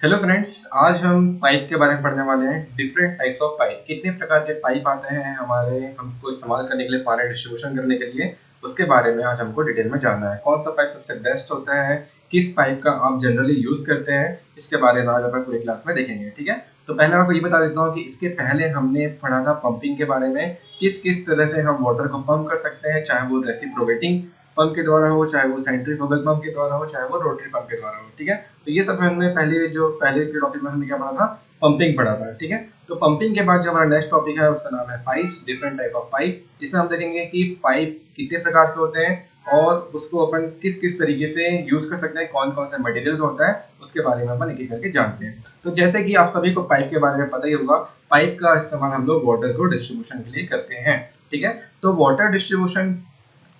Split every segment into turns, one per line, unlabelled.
Hello friends, आज हम pipe के बारे में पढ़ने वाले हैं। डिफरेंट टाइप्स ऑफ पाइप, कितने प्रकार के पाइप आते हैं हमारे हमको इस्तेमाल करने के लिए, पानी डिस्ट्रीब्यूशन करने के लिए, उसके बारे में आज हमको डिटेल में जानना है। कौन सा पाइप सबसे बेस्ट होता है, किस पाइप का आप जनरली यूज करते हैं, इसके बारे में आज अपन पूरी क्लास में देखेंगे। ठीक है, तो पहले मैं आपको ये बता देता हूँ कि इसके पहले हमने पढ़ा था पंपिंग के बारे में, किस किस तरह से हम वाटर को पंप कर सकते हैं, चाहे वो रेसिप्रोकेटिंग पंप के द्वारा हो, चाहे वो सेंट्रीफ्यूगल पंप के द्वारा हो, चाहे वो रोटरी पंप के द्वारा हो। ठीक है, तो ये सब हमने पहले के टॉपिक में हमने क्या पढ़ा था, पंपिंग पढ़ा था। ठीक है, तो पंपिंग के बाद जो हमारा नेक्स्ट टॉपिक है उसका नाम है pipes, different type of pipe. इसमें हम देखेंगे कि पाइप कितने प्रकार के होते हैं और उसको अपन किस किस तरीके से यूज कर सकते हैं, कौन कौन से मटेरियल होता है, उसके बारे में अपन एक एक करके जानते हैं। तो जैसे कि आप सभी को पाइप के बारे में पता ही होगा, पाइप का इस्तेमाल हम लोग वाटर को डिस्ट्रीब्यूशन के लिए करते हैं। ठीक है, तो वाटर डिस्ट्रीब्यूशन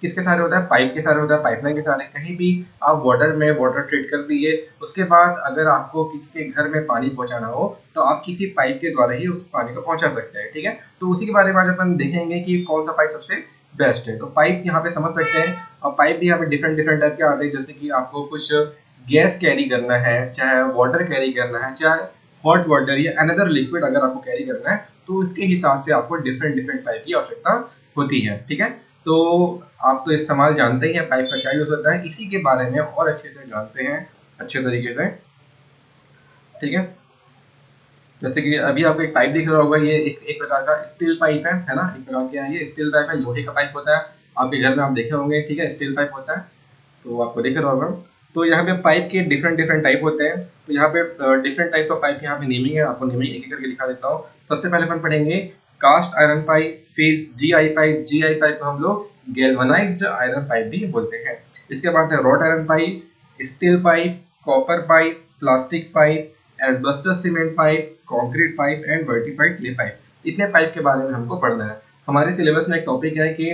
किसके सहारे होता है, पाइप के सहारे होता है, पाइपलाइन के सहारे। कहीं भी आप वाटर में वाटर ट्रीट कर दिए, उसके बाद अगर आपको किसी के घर में पानी पहुंचाना हो तो आप किसी पाइप के द्वारा ही उस पानी को पहुंचा सकते हैं। ठीक है, तो उसी के बारे में आज अपन देखेंगे कि कौन सा पाइप सबसे बेस्ट है। तो पाइप यहाँ पे समझ सकते हैं, और पाइप भी यहाँ पे डिफरेंट डिफरेंट टाइप के आते हैं। जैसे कि आपको कुछ गैस कैरी करना है, चाहे वाटर कैरी करना है, चाहे हॉट वाटर या अनदर लिक्विड अगर आपको कैरी करना है, तो इसके हिसाब से आपको डिफरेंट डिफरेंट पाइप की आवश्यकता होती है। ठीक है, तो आप तो इस्तेमाल जानते ही हैं, पाइप का क्या यूज होता है, इसी के बारे में और अच्छे से जानते हैं, अच्छे तरीके से। ठीक है, जैसे कि अभी आपको एक पाइप दिख रहा होगा, ये एक प्रकार का स्टील पाइप है ना, एक प्रकार का ये स्टील पाइप है, लोहे का पाइप होता है। आपके घर में आप देखे होंगे, ठीक है, स्टील पाइप होता है, तो आपको दिख रहा होगा। तो यहाँ पे पाइप के डिफरेंट डिफरेंट टाइप होते हैं। तो यहाँ पे डिफरेंट टाइप्स ऑफ पाइप यहाँ पे नेमिंग है, आपको नेमिंग एक एक करके दिखा देता हूँ। सबसे पहले अपन पढ़ेंगे कास्ट आयरन पाइप, फिर जीआई पाइप। जीआई पाइप को हम लोग गैल्वेनाइज्ड आयरन पाइप भी बोलते हैं। इसके बाद है rod iron pipe, steel pipe, copper pipe, plastic pipe, asbestos cement pipe, concrete pipe and vitrified clay pipe. इतने पाइप के बारे में हमको पढ़ना है। हमारे सिलेबस में एक टॉपिक है कि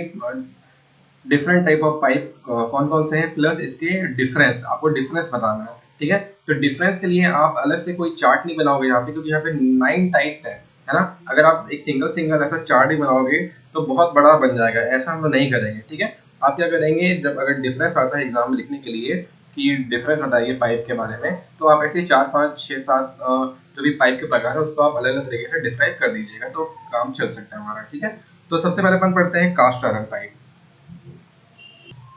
डिफरेंट टाइप ऑफ पाइप कौन कौन से हैं, प्लस इसके डिफरेंस, आपको डिफरेंस बताना है। ठीक है, तो डिफरेंस के लिए आप अलग से कोई चार्ट नहीं बनाओगे यहाँ पे, क्योंकि यहाँ पे 9 टाइप्स है ना। अगर आप एक सिंगल सिंगल ऐसा चार्ट ही बनाओगे तो बहुत बड़ा बन जाएगा, ऐसा हम लोग नहीं करेंगे। ठीक है, आप क्या करेंगे, जब अगर डिफरेंस आता है एग्जाम में लिखने के लिए कि डिफरेंस बताइए पाइप के बारे में, तो आप ऐसे 4 5 6 7 जो भी पाइप के प्रकार है उसको आप अलग अलग तरीके से डिस्क्राइब कर दीजिएगा, तो काम चल सकता है हमारा। ठीक है, तो सबसे पहले अपन पढ़ते हैं कास्ट आयरन पाइप।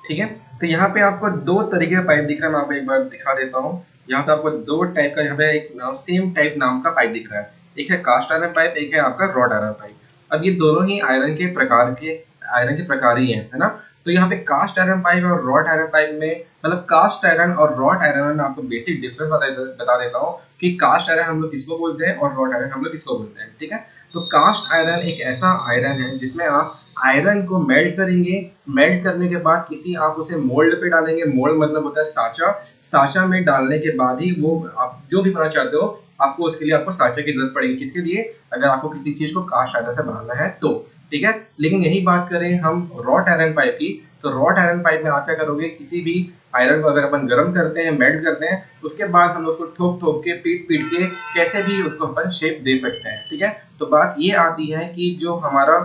ठीक है, तो यहाँ पे आपको दो तरीके का पाइप दिख रहा है, मैं आपको एक बार दिखा देता हूँ। यहाँ पे आपको दो टाइप का, यहाँ पे एक सेम टाइप नाम का पाइप दिख रहा है। एक है कास्ट आयरन पाइप, एक है आपका रॉड आयरन पाइप। अब ये दोनों ही आयरन के प्रकार ही है ना। तो यहाँ पे कास्ट आयरन पाइप और रॉड आयरन पाइप में, मतलब कास्ट आयरन और रॉड आयरन में आपको बेसिक डिफरेंस बता देता हूँ कि कास्ट आयरन हम लोग किसको बोलते हैं और रॉड आयरन हम लोग किसको बोलते हैं। ठीक है, तो कास्ट आयरन एक ऐसा आयरन है जिसमें आप आयरन को मेल्ट करेंगे, मेल्ट करने के बाद किसी आप उसे मोल्ड पे डालेंगे। मोल्ड मतलब होता है साचा। साचा में डालने के बाद ही वो आप जो भी बनाना चाहते हो, आपको उसके लिए आपको साचा की जरूरत पड़ेगी। किसके लिए, अगर आपको किसी चीज को कास्ट आयरन से बनाना है तो। ठीक है, लेकिन यही बात करें हम रॉट आयरन पाइप की, तो रॉट आयरन पाइप में आप क्या करोगे, किसी भी आयरन को अगर अपन गर्म करते हैं, मेल्ट करते हैं, उसके बाद हम उसको ठोक ठोक के, पीट पीट के कैसे भी उसको अपन शेप दे सकते हैं। ठीक है, तो बात ये आती है कि जो हमारा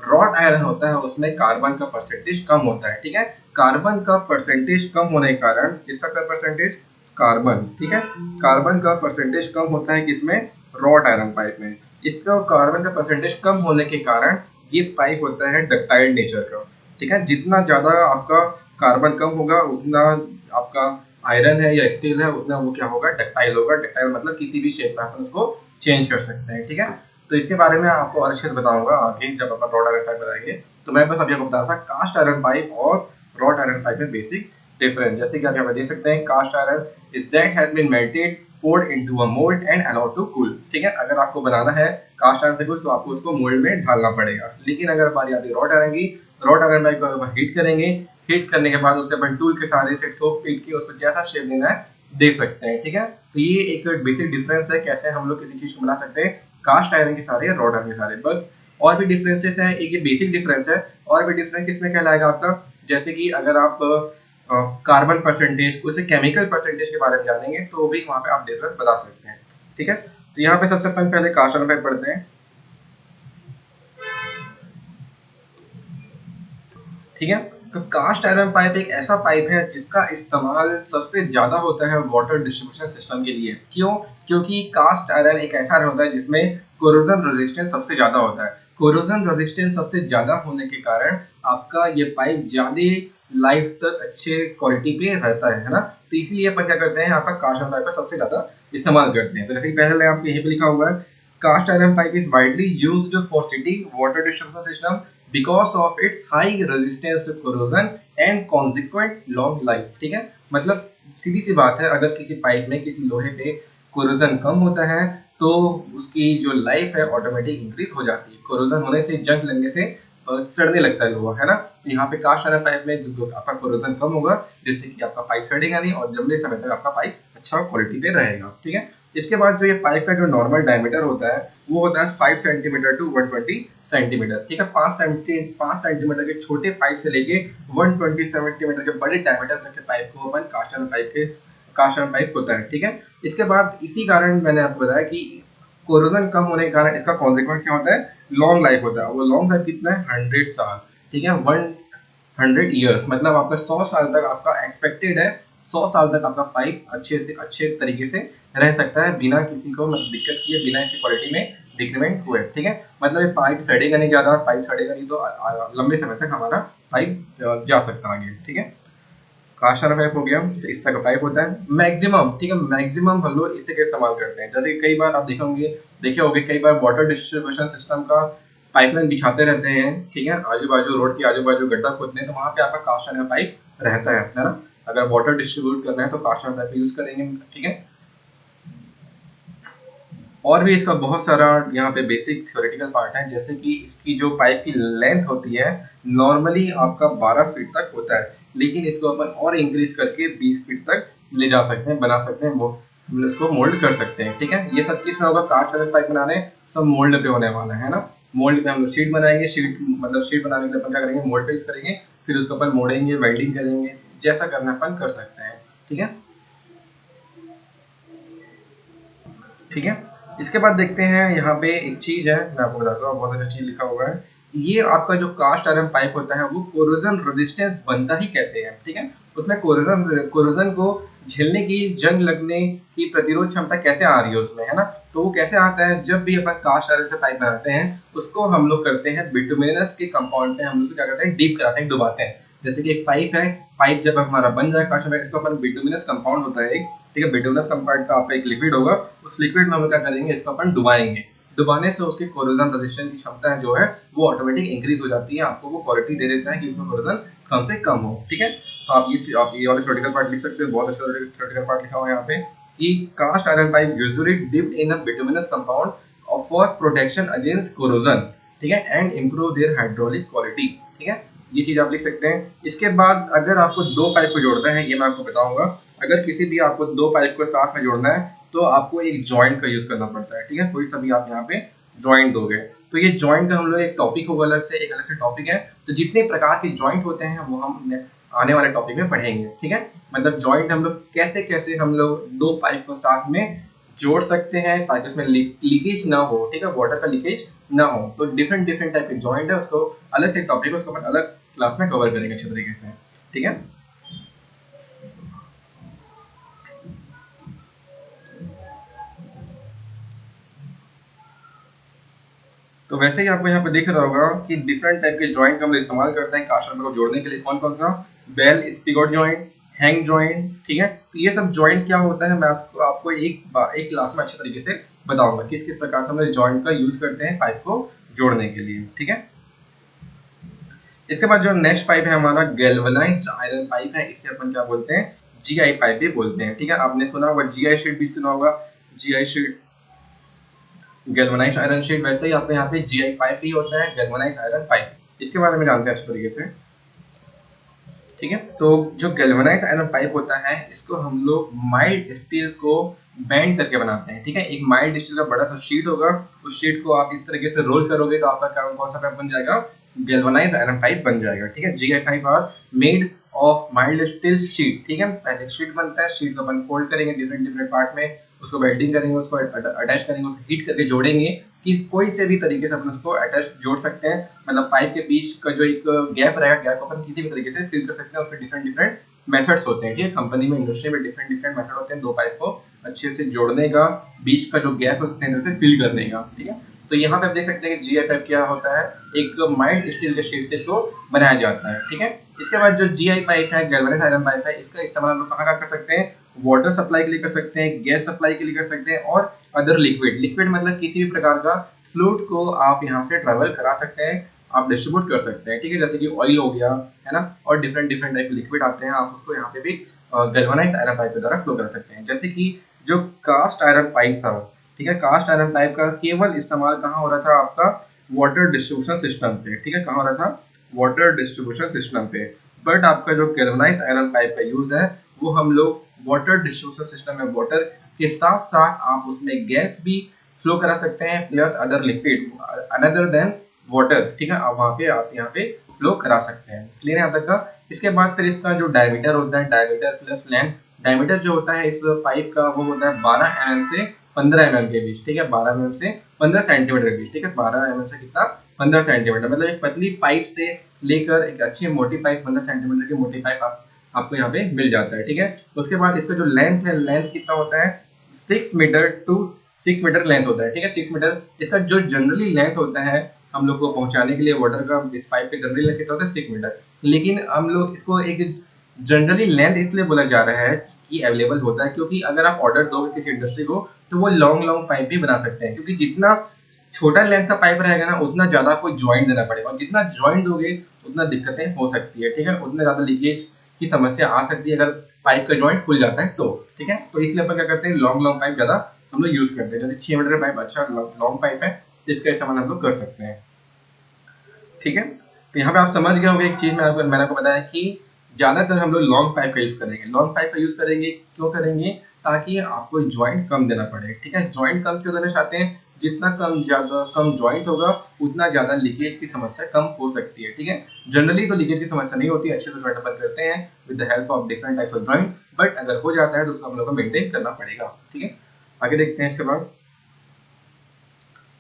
रॉट आयरन होता है उसमें कार्बन का परसेंटेज कम होता है। ठीक है, कार्बन का परसेंटेज कम होने के कारण, किसका परसेंटेज, कार्बन। ठीक है, कार्बन का परसेंटेज कम होता है किसमें, रॉट आयरन पाइप में। इसका कार्बन का परसेंटेज कम होने के कारण ये पाइप होता है डक्टाइल नेचर का। ठीक है, जितना ज्यादा आपका कार्बन कम होगा उतना आपका आयरन है या स्टील है उतना वो क्या होगा, डक्टाइल होगा। डक्टाइल मतलब किसी भी शेप में आप उसको चेंज कर सकते हैं। ठीक है, तो इसके बारे में आपको और अच्छे से बताऊंगा आगे जब अपन रॉड आयरन पाइप बताएंगे। तो मैं बस अभी आपको बता रहा था कास्ट आयरन पाइप और रॉड आयरन पाइप में बेसिक डिफरेंस। जैसे कि आप यहाँ पे देख सकते हैं, cast iron is that has been melted, poured into a mold and allowed to cool। ठीक है, अगर आपको बनाना है कास्ट आयरन से कुछ तो आपको उसको मोल्ड में ढालना पड़ेगा। लेकिन अगर बारी आती है रॉड आयरन की, रॉड आयरन पाइप को हीट करेंगे, हीट करने के बाद उसे अपन टूल के सहारे से ठोक पीट के उसको जैसा शेप देना है दे सकते हैं। ठीक है, तो ये एक बेसिक डिफरेंस है कैसे हम लोग किसी चीज को बना सकते हैं, कास्ट आयरन के सारे या रॉड आयरन के सारे। बस और भी डिफरेंसेस है, एक ये बेसिक डिफरेंस है। और भी डिफरेंस किसमें कहलाएगा आपका, जैसे कि अगर आप कार्बन परसेंटेज, उसे केमिकल परसेंटेज के बारे में जानेंगे तो भी वहां पे आप डिफरेंस बता सकते हैं। ठीक है, तो यहाँ पे सबसे पहले कास्ट आयरन पाइप पढ़ते हैं। ठीक है, तो कास्ट आयरन पाइप एक ऐसा पाइप है जिसका इस्तेमाल सबसे ज़्यादा होता है वाटर डिस्ट्रीब्यूशन सिस्टम के लिए। क्यों? क्योंकि कास्ट आयरन एक ऐसा होता है जिसमें कोरोजन रेजिस्टेंस सबसे ज़्यादा होता है। कोरोजन रेजिस्टेंस सबसे ज़्यादा होने के कारण आपका ये पाइप ज़्यादा लाइफ तक अच्छे क्वालिटी पे रहता है ना? तो इसीलिए अपन क्या करते हैं, आपका कास्ट आयरन पाइप का सबसे ज़्यादा इस्तेमाल करते हैं। तो जैसे कि पहले आपको यहीं पे लिखा हुआ है, cast iron pipe is widely used for city water distribution system because of its high resistance to corrosion and consequent long life। ठीक है, मतलब सीधी सी बात है, अगर किसी पाइप में किसी लोहे पे कोरोजन कम होता है तो उसकी जो लाइफ है ऑटोमेटिक इंक्रीज हो जाती है। कोरोजन होने से, जंग लगने से सड़ने लगता है लोहा, है ना? तो यहाँ पे कास्ट आयरन पाइप में जो आपका कोरोजन कम होगा, जिससे कि आपका पाइप सड़ेगा नहीं और लंबे समय तक आपका पाइप अच्छा क्वालिटी पे रहेगा। ठीक है, इसके बाद जो ये पाइप का जो नॉर्मल डायमीटर होता है वो होता है 5 सेंटीमीटर टू 120 सेंटीमीटर। ठीक है, 5 सेंटीमीटर के छोटे पाइप से लेके 120 सेंटीमीटर के बड़े डायमीटर तक के पाइप को अपन कास्ट आयरन पाइप होता है। ठीक है, इसके बाद इसी कारण मैंने आपको बताया कि कोरोजन कम होने के कारण इसका कॉन्सिक्वेंस क्या होता है, लॉन्ग लाइफ होता है। वो लॉन्ग लाइफ कितना है, 100 साल। ठीक है, 100 ईयर्स, मतलब आपका 100 साल तक आपका एक्सपेक्टेड है। 100 साल तक आपका पाइप अच्छे से अच्छे तरीके से रह सकता है बिना किसी को मतलब दिक्कत किए, बिना इसकी क्वालिटी में डिक्रीमेंट हुए। ठीक है, मतलब ये पाइप सड़ेगा नहीं, ज़्यादा पाइप सड़ेगा नहीं, तो लंबे समय तक हमारा पाइप जा सकता है आगे। ठीक है, कास्ट आयरन पाइप हो गया, तो इस तरह का पाइप होता है मैक्सिमम। ठीक है, मैक्सिमम हम लोग इसे का इस्तेमाल करते हैं। जैसे कि कई बार आप देखे होंगे कई बार वाटर डिस्ट्रीब्यूशन सिस्टम का पाइपलाइन बिछाते रहते हैं। ठीक है, आजू बाजू रोड के आजू बाजू गड्ढा खोदते हैं, तो वहाँ पे आपका कास्ट आयरन पाइप रहता है ना? अगर वाटर डिस्ट्रीब्यूट करना है तो कास्ट आयरन पाइप यूज करेंगे। ठीक है, और भी इसका बहुत सारा यहाँ पे बेसिक थ्योरेटिकल पार्ट है, जैसे कि इसकी जो पाइप की लेंथ होती है नॉर्मली आपका 12 फीट तक होता है, लेकिन इसको अपन और इंक्रीज करके 20 फीट तक ले जा सकते हैं, बना सकते हैं, वो हम इसको मोल्ड कर सकते हैं। ठीक है, ये सब किस में होगा, कास्ट आयरन पाइप बना रहे हैं, सब मोल्ड पे होने वाला है ना? मोल्ड पे हम लोग शीट बनाएंगे, शीट मतलब शीट बनाने के लिए अपन क्या करेंगे, मोल्ड पे यूज करेंगे, फिर उसको अपन मोड़ेंगे, वेल्डिंग करेंगे, जैसा करना अपन कर सकते हैं। ठीक है, ठीक है, इसके बाद देखते हैं यहाँ पे एक चीज है, मैं आपको बताता हूँ, बहुत अच्छा चीज लिखा हुआ है। ये आपका जो कास्ट आयरन पाइप होता है वो कोरोजन रेजिस्टेंस बनता ही कैसे है। ठीक है, उसमें कोरोजन को झेलने की, जंग लगने की प्रतिरोध क्षमता कैसे आ रही है उसमें, है ना? तो वो कैसे आता है, जब भी अपन कास्ट आयरन से पाइप बनाते हैं उसको हम लोग करते हैं बिटुमिनस के कंपाउंड पे, हम लोग क्या करते हैं, डीप कराते हैं, डुबाते हैं। जैसे कि एक पाइप है, पाइप जब हमारा बन जाए कास्ट आयरन, इसको अपन बिटुमिनस कंपाउंड होता है एक, ठीक है, बिटुमिनस कंपाउंड का आपका एक लिक्विड होगा, उस लिक्विड में हम क्या करेंगे, इसको अपन डुबाएंगे। डुबाने से उसके कोरोजन रेजिस्टेंस की क्षमता जो है वो ऑटोमेटिक इंक्रीज हो जाती है, आपको वो क्वालिटी दे देता है कि उसमें कोरोजन कम से कम हो। ठीक है, तो आप ये वाला थ्योरेटिकल पार्ट लिख सकते हो, बहुत अच्छा थ्योरेटिकल पार्ट लिखा हुआ है यहाँ पे कि cast iron pipe usually dipped in a bituminous compound for protection against corrosion. ठीक है, and improve their hydraulic quality. ठीक है, ये चीज आप लिख सकते हैं। इसके बाद अगर आपको दो पाइप को जोड़ना है, ये मैं आपको बताऊंगा, अगर किसी भी आपको दो पाइप को साथ में जोड़ना है तो आपको एक जॉइंट का यूज करना पड़ता है। ठीक है, कोई सा भी आप यहाँ पे जॉइंट दोगे, तो ये जॉइंट का हम लोग एक टॉपिक होगा, अलग से एक अलग से टॉपिक है। तो जितने प्रकार के जॉइंट होते हैं वो हम आने वाले टॉपिक में पढ़ेंगे। ठीक है, मतलब जॉइंट हम लोग कैसे कैसे हम लोग दो पाइप को साथ में जोड़ सकते हैं ताकि उसमें लीकेज ना हो। ठीक है, वाटर का लीकेज ना हो। तो डिफरेंट डिफरेंट टाइप के जॉइंट है, उसको अलग से टॉपिक है, उसको अपन अलग क्लास में कवर करेंगे अच्छे तरीके से। ठीक है, तो वैसे ही आपको यहाँ पे दिख रहा होगा कि डिफरेंट टाइप के जॉइंट हम इस्तेमाल करते हैं कास्ट आयरन को जोड़ने के लिए। कौन कौन सा, bell spigot joint, hang joint. ठीक है, तो ये सब जॉइंट क्या होता है मैं आपको एक क्लास में अच्छे तरीके से बताऊंगा किस किस प्रकार से हम इस जॉइंट का यूज करते हैं पाइप को जोड़ने के लिए। ठीक है, इसके बाद जो नेक्स्ट पाइप है हमारा गैल्वेनाइज्ड आयरन पाइप है, इसे अपन क्या बोलते हैं, जीआई पाइप भी बोलते हैं। ठीक है, आपने सुना होगा जीआई शीट भी सुना होगा, GI sheet, galvanised iron sheet. वैसे ही आपके यहाँ पे जीआई पाइप ही होता है, गैल्वेनाइज्ड आयरन पाइप। इसके बारे में जानते हैं अच्छे तरीके से। ठीक है, तो जो गैल्वेनाइज्ड आयरन पाइप होता है इसको हम लोग माइल्ड स्टील को बैंड करके बनाते हैं। ठीक है, एक माइल्ड स्टील का बड़ा सा शीट होगा, उस शीट को आप इस तरीके से रोल करोगे तो आपका कौन सा पाइप बन जाएगा, गैल्वेनाइज्ड आयरन पाइप बन जाएगा। ठीक है, GI pipe are made of mild steel sheet. ठीक है, पहले शीट बनता है, शीट को अपन फोल्ड करेंगे डिफरेंट डिफरेंट पार्ट में, उसको वेल्डिंग करेंगे, उसको अटैच करेंगे, उसको हीट करके जोड़ेंगे, कि कोई से भी तरीके से अपन उसको अटैच जोड़ सकते हैं, मतलब पाइप के बीच का जो एक गैप रहेगा, गैप को अपन किसी भी तरीके से फिल कर सकते हैं। उसके डिफरेंट डिफरेंट मेथड्स होते हैं, ठीक है, कंपनी में, इंडस्ट्री में डिफरेंट डिफरेंट मेथड होते हैं दो पाइप को अच्छे से जोड़ने का, बीच का जो गैप है उसे सही तरह से फिल करने का, ठीक है। तो यहाँ पे आप देख सकते हैं कि जीआई पाइप क्या होता है, एक माइल्ड स्टील के शीट से इसको बनाया जाता है, ठीक है। इसके बाद जो जीआई पाइप है, गैल्वेनाइज्ड आयरन पाइप है, इसका इस्तेमाल हम लोग कहाँ कर सकते हैं, वाटर सप्लाई के लिए कर सकते हैं, गैस सप्लाई के लिए कर सकते हैं, और अदर लिक्विड, लिक्विड मतलब किसी भी प्रकार का फ्लूइड को आप यहाँ से ट्रेवल करा सकते हैं, आप डिस्ट्रीब्यूट कर सकते हैं, ठीक है, जैसे कि ऑयल हो गया, है ना, और डिफरेंट डिफरेंट टाइप के लिक्विड आते हैं, आप उसको यहाँ पे भी गैल्वेनाइज्ड आयरन पाइप के द्वारा फ्लो करा सकते हैं। जैसे कि जो कास्ट आयरन पाइप था, ठीक है, कास्ट आयरन पाइप का केवल इस्तेमाल कहाँ हो रहा था, आपका वाटर डिस्ट्रीब्यूशन सिस्टम पे, ठीक है, कहाँ हो रहा था, वाटर डिस्ट्रीब्यूशन सिस्टम पे। बट आपका जो गैल्वेनाइज्ड आयरन पाइप का यूज है वो हम लोग वाटर डिस्ट्रीब्यूशन सिस्टम में वाटर के साथ साथ आप उसमें गैस भी फ्लो करा सकते हैं, plus other liquid another than water, ठीक है, आप वहाँ पे आप यहाँ पे फ्लो करा सकते हैं। क्लियर है यहाँ तक का। इसके बाद फिर इसका जो डायमीटर होता है, डायमीटर प्लस लेंथ, डायमीटर जो होता है इस पाइप का वो होता है 12 mm से 15 mm के बीच, ठीक है, 12 mm से 15 सेंटीमीटर के बीच, ठीक है, 12 mm से कितना, 15 सेंटीमीटर, मतलब एक पतली पाइप से लेकर एक अच्छी मोटी पाइप 15 सेंटीमीटर की मोटी पाइप आपको यहाँ पे मिल जाता है, ठीक है। उसके बाद इसका जो लेंथ है, लेंथ कितना होता है, 6 मीटर टू 6 मीटर लेंथ होता है, ठीक है, 6 मीटर इसका जो जनरली लेंथ होता है हम लोग को पहुंचाने के लिए वाटर का, इस पाइप के जनरली लेंथ कितना होता है 6 मीटर, लेकिन हम लोग इसको एक जनरली लेंथ इसलिए बोला जा रहा है कि अवेलेबल होता है क्योंकि अगर आप ऑर्डर दोगे किसी इंडस्ट्री को तो वो लॉन्ग लॉन्ग पाइप भी बना सकते हैं, क्योंकि जितना छोटा लेंथ का पाइप रहेगा ना उतना ज्यादा आपको ज्वाइंट देना पड़ेगा, और जितना ज्वाइंट दोगे उतना दिक्कतें हो सकती है, ठीक है, उतना ज्यादा लीकेज की समस्या आ सकती है अगर पाइप का ज्वाइंट खुल जाता है तो, ठीक है। तो इसलिए अपन क्या करते हैं, लॉन्ग लॉन्ग पाइप ज्यादा हम लोग यूज करते हैं, जैसे 6 मीटर पाइप अच्छा लॉन्ग पाइप है तो इसका इस्तेमाल हम लोग कर सकते हैं, ठीक है। तो यहाँ पे आप समझ गए होंगे एक चीज मैंने आपको बताया कि ज्यादातर हम लोग लॉन्ग पाइप का यूज करेंगे, लॉन्ग पाइप का यूज करेंगे, क्यों करेंगे, ताकि आपको ज्वाइंट कम देना पड़े, ठीक है। ज्वाइंट कम क्यों देना चाहते हैं, जितना कम ज्वाइंट होगा उतना ज्यादा लीकेज की समस्या कम हो सकती है, ठीक है। जनरली तो लीकेज की समस्या नहीं होती, अच्छे से ज्वाइंट अपन करते हैं with the help of different types of joint, but अगर हो जाता है तो उसको हम लोग को मेंटेन करना पड़ेगा, ठीक है। आगे देखते हैं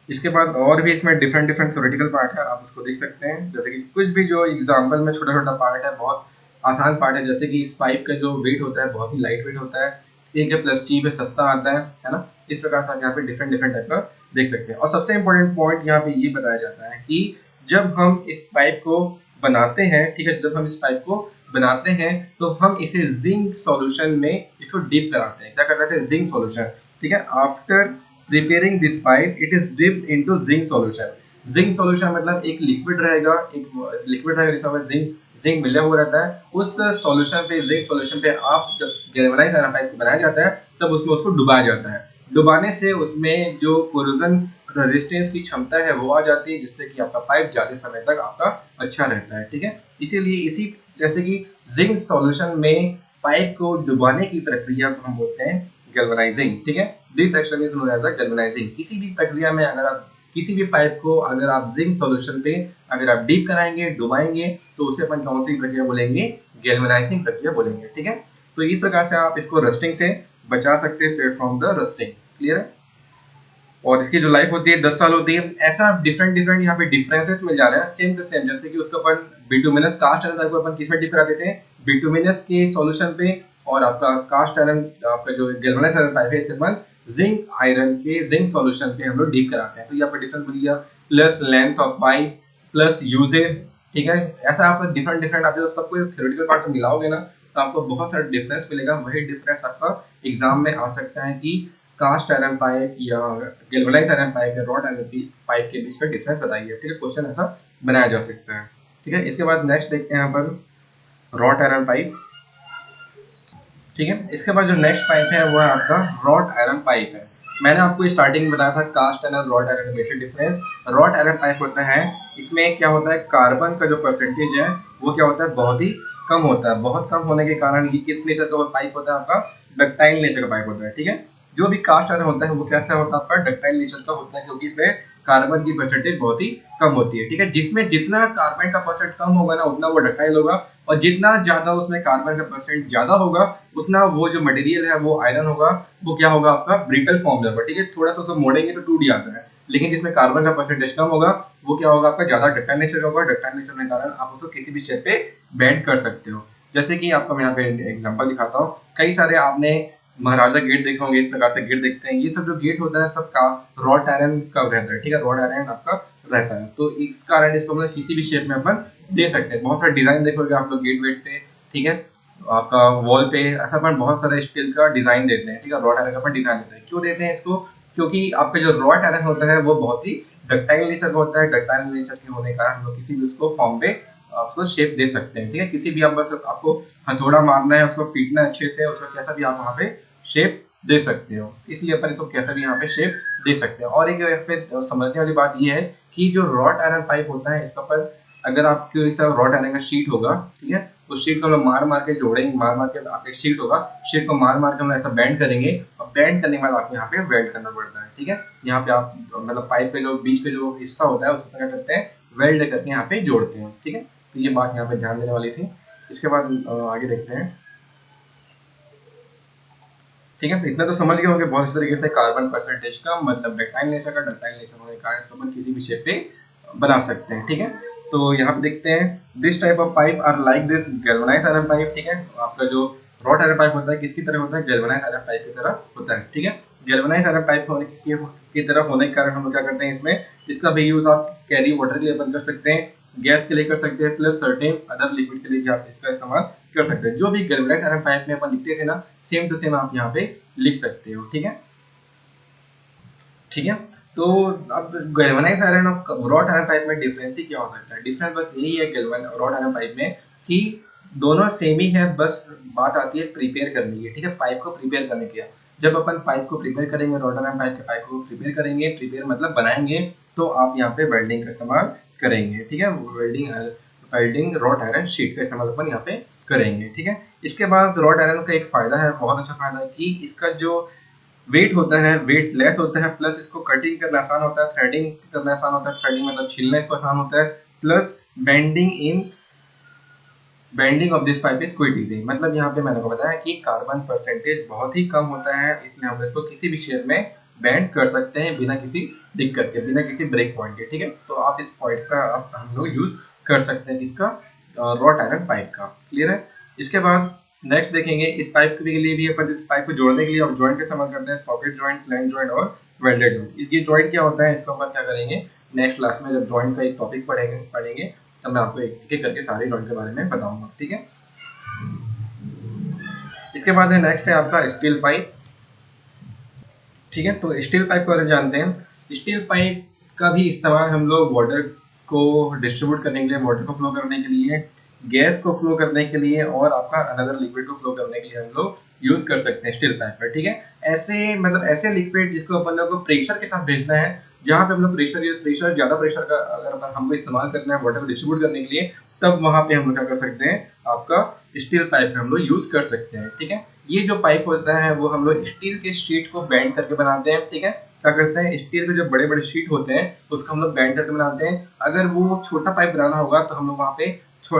इसके बाद और भी इसमें डिफरेंट डिफरेंट थ्योरेटिकल पार्ट है, आप उसको देख सकते हैं, जैसे कि कुछ भी जो एग्जांपल में छोटा छोटा पार्ट है, बहुत आसान पार्ट है, जैसे कि इस पाइप का जो वेट होता है बहुत ही लाइट वेट होता है, एक है प्लस टी पे सस्ता आता है ना। इस प्रकार से आप यहाँ पे डिफरेंट डिफरेंट टाइप का देख सकते हैं। और सबसे इंपॉर्टेंट पॉइंट यहाँ पे ये बताया जाता है कि जब हम इस पाइप को बनाते हैं, ठीक है, जब हम इस पाइप को बनाते हैं तो हम इसे जिंक सॉल्यूशन में इसको डीप कराते हैं, क्या कराते हैं, जिंक सॉल्यूशन, ठीक है। After preparing this pipe it is dipped into zinc solution, zinc solution मतलब एक लिक्विड रहेगा, जिसमें जिंक मिला हुआ रहता है, उस सॉल्यूशन पे, जिंक सॉल्यूशन पे आप जब गैल्वेनाइज्ड आयरन पाइप को बनाया जाता है तब उसमें उसको डुबाया जाता है, डुबाने से उसमें जो कोरोजन रेजिस्टेंस की क्षमता है वो आ जाती है, जिससे कि आपका पाइप ज्यादा समय तक आपका अच्छा रहता है, ठीक है। इसीलिए इसी जैसे कि जिंक सॉल्यूशन में पाइप को डुबाने की प्रक्रिया को हम बोलते हैं गैल्वेनाइजिंग, ठीक है। This action is known as the galvanising. किसी भी प्रक्रिया में अगर आप किसी भी पाइप को अगर आप जिंक सॉल्यूशन पे अगर आप डीप कराएंगे, डुबाएंगे, तो उसे अपन कौन सी प्रक्रिया बोलेंगे, गैल्वेनाइजिंग प्रक्रिया बोलेंगे, ठीक है। तो इस प्रकार से आप इसको रस्टिंग से बचा सकते हैं, straight from the rusting, clear है। और इसकी जो लाइफ होती है 10 साल होती है। ऐसा डिफरेंट डिफरेंट यहाँ पे डिफरेंसेस मिल जा रहे हैं, सेम टू सेम, जैसे कि उसको अपन बिटुमिनस कास्ट आयरन को अपन किस में डिप करा देते हैं, बिटुमिनस के सॉल्यूशन पे, और आपका कास्ट आयरन आपका जो गैल्वेनाइज्ड आयरन पाइप है इसे अपन जिंक आयरन के जिंक सॉल्यूशन पे हम लोग डीप कराते हैं। तो यहाँ पर डिफरेंस मिल गया, plus length of pipe plus uses, ठीक है। ऐसा आप डिफरेंट डिफरेंट आप जो सबको थ्योरेटिकल पार्ट में मिलाओगे ना तो आपको बहुत सारा डिफरेंस मिलेगा। वही डिफरेंस आपका एग्जाम में आ सकता है कि कास्ट आयरन पाइप या गैल्वेनाइज्ड आयरन पाइप या रॉड आयरन पाइप के बीच का डिफरेंस बताइए, ठीक है, क्वेश्चन ऐसा बनाया जा सकता है, ठीक है। इसके बाद नेक्स्ट देखते हैं यहाँ पर रॉड आयरन पाइप, ठीक है। इसके बाद जो नेक्स्ट पाइप है वो है आपका रॉड आयरन पाइप है। मैंने आपको स्टार्टिंग में बताया था कास्ट आयरन रॉड आयरन में डिफरेंस। रॉड आयरन पाइप होता है, इसमें क्या होता है, कार्बन का जो परसेंटेज है वो क्या होता है, बहुत ही कम होता है। बहुत कम होने के कारण ये किस नेचर का पाइप होता है, आपका डक्टाइल नेचर का पाइप होता है, ठीक है। जो भी कास्ट आयरन होता है वो कैसा होता है, आपका डक्टाइल नेचर का होता है, क्योंकि इसमें कार्बन की परसेंटेज बहुत ही कम होती है, ठीक है। जिसमें जितना कार्बन का परसेंट कम होगा ना उतना वो डक्टाइल होगा, और जितना ज्यादा उसमें कार्बन का परसेंट ज्यादा होगा उतना वो जो मटेरियल है वो आयरन होगा, वो क्या होगा, आपका ब्रिटल फॉर्म में होगा, ठीक है। थोड़ा सा उसको मोड़ेंगे तो टूट जाता है, लेकिन जिसमें कार्बन का परसेंटेज कम होगा वो क्या होगा, आपका ज्यादा डक्टाइल नेचर होगा। डक्टाइल नेचर के कारण आप उसको किसी भी शेप पे बेंड कर सकते हो। जैसे कि आपको मैं यहाँ पे एग्जांपल दिखाता हूँ। कई सारे आपने महाराजा गेट देखे होंगे, इस प्रकार से गेट देखते हैं। ये सब जो गेट होता है सब का रॉड आयरन का रहता है, ठीक है, रॉड आयरन आपका रहता है। तो इस कारण इसको मतलब किसी भी शेप में अपन दे सकते हैं। बहुत सारे डिजाइन देखोगे आप लोग गेट वेट पे, ठीक है, आपका वॉल पे ऐसा अपन बहुत सारा स्टील का डिजाइन देते हैं, ठीक है, रॉड आयरन का अपन डिजाइन देते हैं। क्यों देते हैं इसको? क्योंकि आपका जो रॉड आयरन होता है वो बहुत ही डक्टाइल नेचर का होता है। डक्टाइल नेचर के होने के कारण हम लोग किसी भी उसको फॉर्म पे उसको शेप दे सकते हैं, ठीक है। किसी भी आप बस आपको हथौड़ा मारना है, उसको पीटना है अच्छे से, उसका कैसा भी आप वहाँ पे शेप दे सकते हो। इसलिए अपन इसको कैसा भी यहाँ पे शेप दे सकते हैं। और एक यहाँ पे समझने वाली बात ये है कि जो रॉड आयरन पाइप होता है इसका पर अगर आपके ऐसा रॉड आयरन का शीट होगा, ठीक है, उस शीट को हम लोग मार मार के जोड़ेंगे, मार मार के आपका शीट होगा, शीट को मार मार के हम ऐसा बेंड करेंगे और बेंड करने के बाद आपको यहाँ पे वेल्ड करना पड़ता है, ठीक है। यहाँ पे आप मतलब पाइप के जो बीच पे जो हिस्सा होता है उसको क्या करते हैं, वेल्ड करके यहाँ पे जोड़ते हैं, ठीक है। तो ये बात यहाँ पे ध्यान देने वाली थी। इसके बाद आगे देखते हैं, ठीक है। तो इतना तो समझ गए होंगे बहुत इस तरीके से कार्बन परसेंटेज का मतलब डक्टाइल नेचर का, डक्टाइल नेचर होने के कारण इसको अपन किसी भी शेप पे बना सकते हैं, ठीक है। तो यहाँ पे देखते हैं, this type of pipe are like this galvanise iron pipe, ठीक है। आपका जो रॉड आयरन पाइप होता है किसकी तरह होता है, गैल्वेनाइज आयरन पाइप की तरह होता है, ठीक है। गैल्वेनाइज आयरन पाइप होने की तरह होने के कारण हम लोग क्या करते हैं इसमें, इसका भी यूज आप कैरी वाटर के लिए अपन कर सकते हैं, गैस के लिए कर सकते हैं, प्लस सर्टेन अदर लिक्विड के लिए भी आप इसका इस्तेमाल कर सकते हैं। जो भी गैल्वेनाइज आयरन पाइप में अपन लिखते थे ना, सेम टू सेम आप यहाँ पे लिख सकते हो, ठीक है, ठीक है। तो अब गैल्वेनाइज आयरन और रॉड आयरन पाइप में डिफरेंस ही क्या हो सकता है? डिफरेंस बस यही है गैल्वेन रॉड आयरन पाइप में कि दोनों सेम ही है, बस बात आती है प्रिपेयर करने की, ठीक है, पाइप को प्रिपेयर करने की। जब अपन पाइप को प्रिपेयर करेंगे, रॉड आयरन पाइप के पाइप को प्रिपेयर करेंगे, प्रिपेयर मतलब बनाएंगे, तो आप यहाँ पे वेल्डिंग का इस्तेमाल करेंगे, ठीक है, welding welding rod iron sheet का इस्तेमाल अपन यहाँ पे करेंगे, ठीक है। इसके बाद रॉड आयरन का एक फायदा है, बहुत अच्छा फायदा है कि इसका जो वेट होता है वेट लेस होता है, प्लस इसको कटिंग करना आसान होता है, थ्रेडिंग करना आसान होता है, थ्रेडिंग मतलब छीलना इसको आसान होता है, plus bending of this pipe is quick easy. मतलब यहाँ पे मैंने को बताया कि कार्बन परसेंटेज बहुत ही कम होता है, इसलिए हम इसको किसी भी शेप में बेंड कर सकते हैं बिना किसी दिक्कत के, बिना किसी ब्रेक पॉइंट के, ठीक है। तो आप इस पॉइंट का आप हम लोग यूज कर सकते हैं किसका, रॉड आयरन पाइप का, क्लियर है। इसके बाद नेक्स्ट देखेंगे, इस पाइप के लिए भी अपन इस पाइप को जोड़ने के लिए आप जॉइंट का इस्तेमाल करते हैं, सॉकेट जॉइंट, फ्लैंज जॉइंट और वेल्डेड जॉइंट। ये जॉइंट क्या होता है इसको अपन क्या करेंगे नेक्स्ट क्लास में, जब जॉइंट का एक टॉपिक पढ़ेंगे तब मैं आपको एक एक करके सारे जॉइंट के बारे में बताऊंगा, ठीक है। इसके बाद है नेक्स्ट है आपका स्टील पाइप, ठीक है। तो स्टील पाइप के बारे में जानते हैं। स्टील पाइप का भी इस्तेमाल हम लोग वाटर को डिस्ट्रीब्यूट करने के लिए, वाटर को फ्लो करने के लिए, गैस को फ्लो करने के लिए और आपका अनदर लिक्विड को फ्लो करने के लिए हम लोग यूज कर सकते हैं स्टील पाइप पर, ठीक है। ऐसे मतलब ऐसे लिक्विड जिसको अपन लोग को प्रेशर के साथ भेजना है, जहाँ पे हम लोग प्रेशर ज्यादा प्रेशर का अगर हमको इस्तेमाल करना है वाटर को डिस्ट्रीब्यूट करने के लिए, तब वहां पे हम लोग क्या कर सकते हैं, आपका स्टील पाइप हम लोग यूज कर सकते हैं, ठीक है। ये जो पाइप होता है वो हम लोग स्टील के शीट को बेंड करके बनाते हैं, ठीक है। क्या करते हैं, स्टील के जो बड़े बड़े शीट होते हैं उसको हम लोग बेंड करके बनाते हैं। अगर वो छोटा पाइप बनाना होगा तो हम लोग वहाँ पे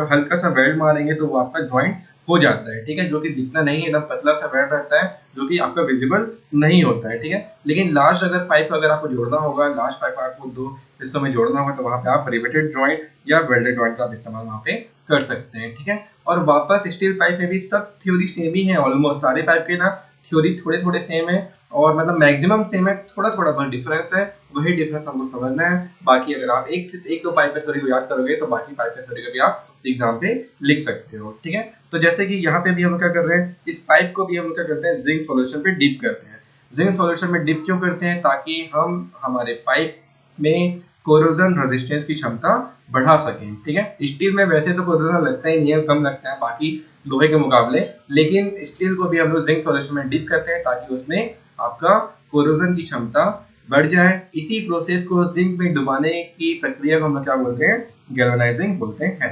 हल्का सा वेल्ड मारेंगे तो वो आपका ज्वाइंट हो जाता है, ठीक है, जो कि दिखना नहीं है, एकदम पतला सा वेल्ड रहता है जो कि आपका विजिबल नहीं होता है, ठीक है। लेकिन लार्ज अगर पाइप अगर आपको जोड़ना होगा, लार्ज पाइप आपको दो हिस्सों में जोड़ना होगा, तो वहाँ पे आप रिवेटेड ज्वाइंट या वेल्डेड ज्वाइंट का इस्तेमाल वहाँ पे कर सकते हैं, ठीक है। और वापस स्टील पाइप में भी सब थ्योरी सेम ही है, ऑलमोस्ट सारे पाइप के ना थ्योरी थोड़े थोड़े सेम है, और मतलब मैक्सिमम सेम है, थोड़ा थोड़ा बहुत डिफरेंस है, वही डिफरेंस हमको समझना है। बाकी अगर आप एक दो पाइप के थ्योरी को याद करोगे तो बाकी पाइप के थ्योरी को भी आप एग्जाम पे लिख सकते हो, ठीक है। तो जैसे कि यहाँ पे भी हम क्या कर रहे हैं, इस पाइप को भी हम क्या करते हैं, जिंक सॉल्यूशन पे डिप करते हैं। जिंक सॉल्यूशन में डिप क्यों करते हैं, ताकि हम हमारे पाइप में कोरोजन रेजिस्टेंस की क्षमता बढ़ा सकें, ठीक है। स्टील में वैसे तो कोरोजन लगता ही नहीं है, कम लगता है बाकी लोहे के मुकाबले, लेकिन स्टील को भी हम लोग जिंक सॉल्यूशन में डिप करते हैं ताकि उसमें आपका कोरोजन की क्षमता बढ़ जाए। इसी प्रोसेस को जिंक में डुबाने की प्रक्रिया को हम लोग क्या बोलते हैं, गैल्वेनाइजिंग बोलते हैं,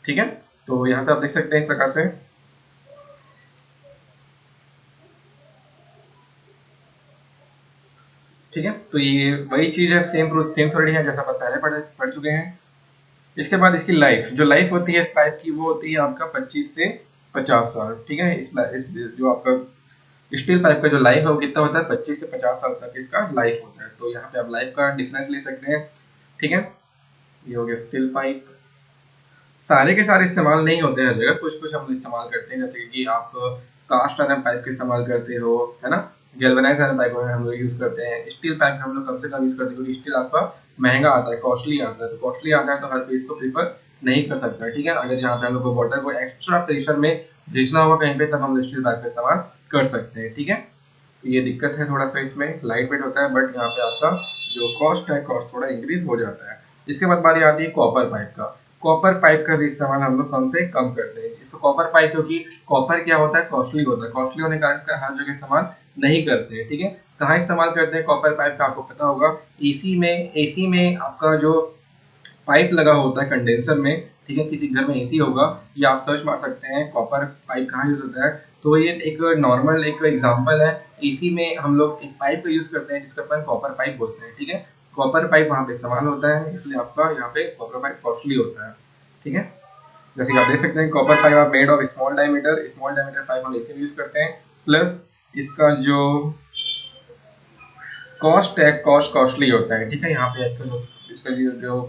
ठीक है। तो यहाँ पे आप देख सकते हैं इस प्रकार से, ठीक है। तो ये वही चीज है, सेम थोड़ी है जैसा अपन पहले पढ़ चुके हैं। इसके बाद इसकी लाइफ, जो लाइफ होती है इस पाइप की वो होती है आपका 25 से 50 साल, ठीक है। इस जो आपका स्टील पाइप का जो लाइफ है वो कितना होता है, 25 से 50 साल तक इसका लाइफ होता है। तो यहाँ पे आप लाइफ का डिफरेंस ले सकते हैं। ठीक है, ये हो गया स्टील पाइप। सारे के सारे इस्तेमाल नहीं होते हर जगह, कुछ कुछ हम इस्तेमाल करते हैं, जैसे कि आप कास्ट आयरन पाइप का इस्तेमाल करते हो, है ना। गैल्वेनाइज आयरन पाइप हम लोग यूज करते हैं। स्टील पाइप हम लोग कम से कम यूज करते हैं, क्योंकि स्टील आपका महंगा आता है, कॉस्टली आता है। तो कॉस्टली आता है तो हर कोई इसको प्रीफर नहीं कर सकता, ठीक है। अगर जहाँ पे हम लोग को वाटर को एक्स्ट्रा प्रेशर में भेजना होगा कहीं पे, तब हम स्टील पाइप का इस्तेमाल कर सकते हैं, ठीक है। तो ये दिक्कत है थोड़ा सा इसमें, लाइट वेट होता है, बट यहाँ पे आपका जो कॉस्ट है, कॉस्ट थोड़ा इंक्रीज हो जाता है। इसके बाद बारी आती है कॉपर पाइप का। कॉपर पाइप का भी इस्तेमाल हम लोग कम से कम करते हैं। इसको कॉपर पाइप, क्योंकि कॉपर क्या होता है, कॉस्टली होता है, कॉस्टली होने के कारण इसका हर जगह इस्तेमाल नहीं करते हैं, ठीक है। कहाँ इस्तेमाल करते हैं कॉपर पाइप का, आपको पता होगा, एसी में आपका जो पाइप लगा होता है कंडेंसर में, ठीक है। किसी घर में एसी होगा, या आप सर्च मार सकते हैं कॉपर पाइप कहाँ यूज होता है। तो ये एक नॉर्मल एक एग्जांपल है। एसी में हम लोग एक पाइप का यूज करते हैं जिसको अपन कॉपर पाइप बोलते हैं, ठीक है। कॉपर पाइप वहाँ पे इस्तेमाल होता है, इसलिए आपका यहाँ पे कॉपर पाइप कॉस्टली होता है, ठीक है। जैसे कि आप देख सकते हैं कॉपर पाइप आप made of small diameter pipe हम एसी में यूज करते हैं। प्लस इसका जो कॉस्ट है, कॉस्टली होता है, ठीक है। यहाँ पे इसका जो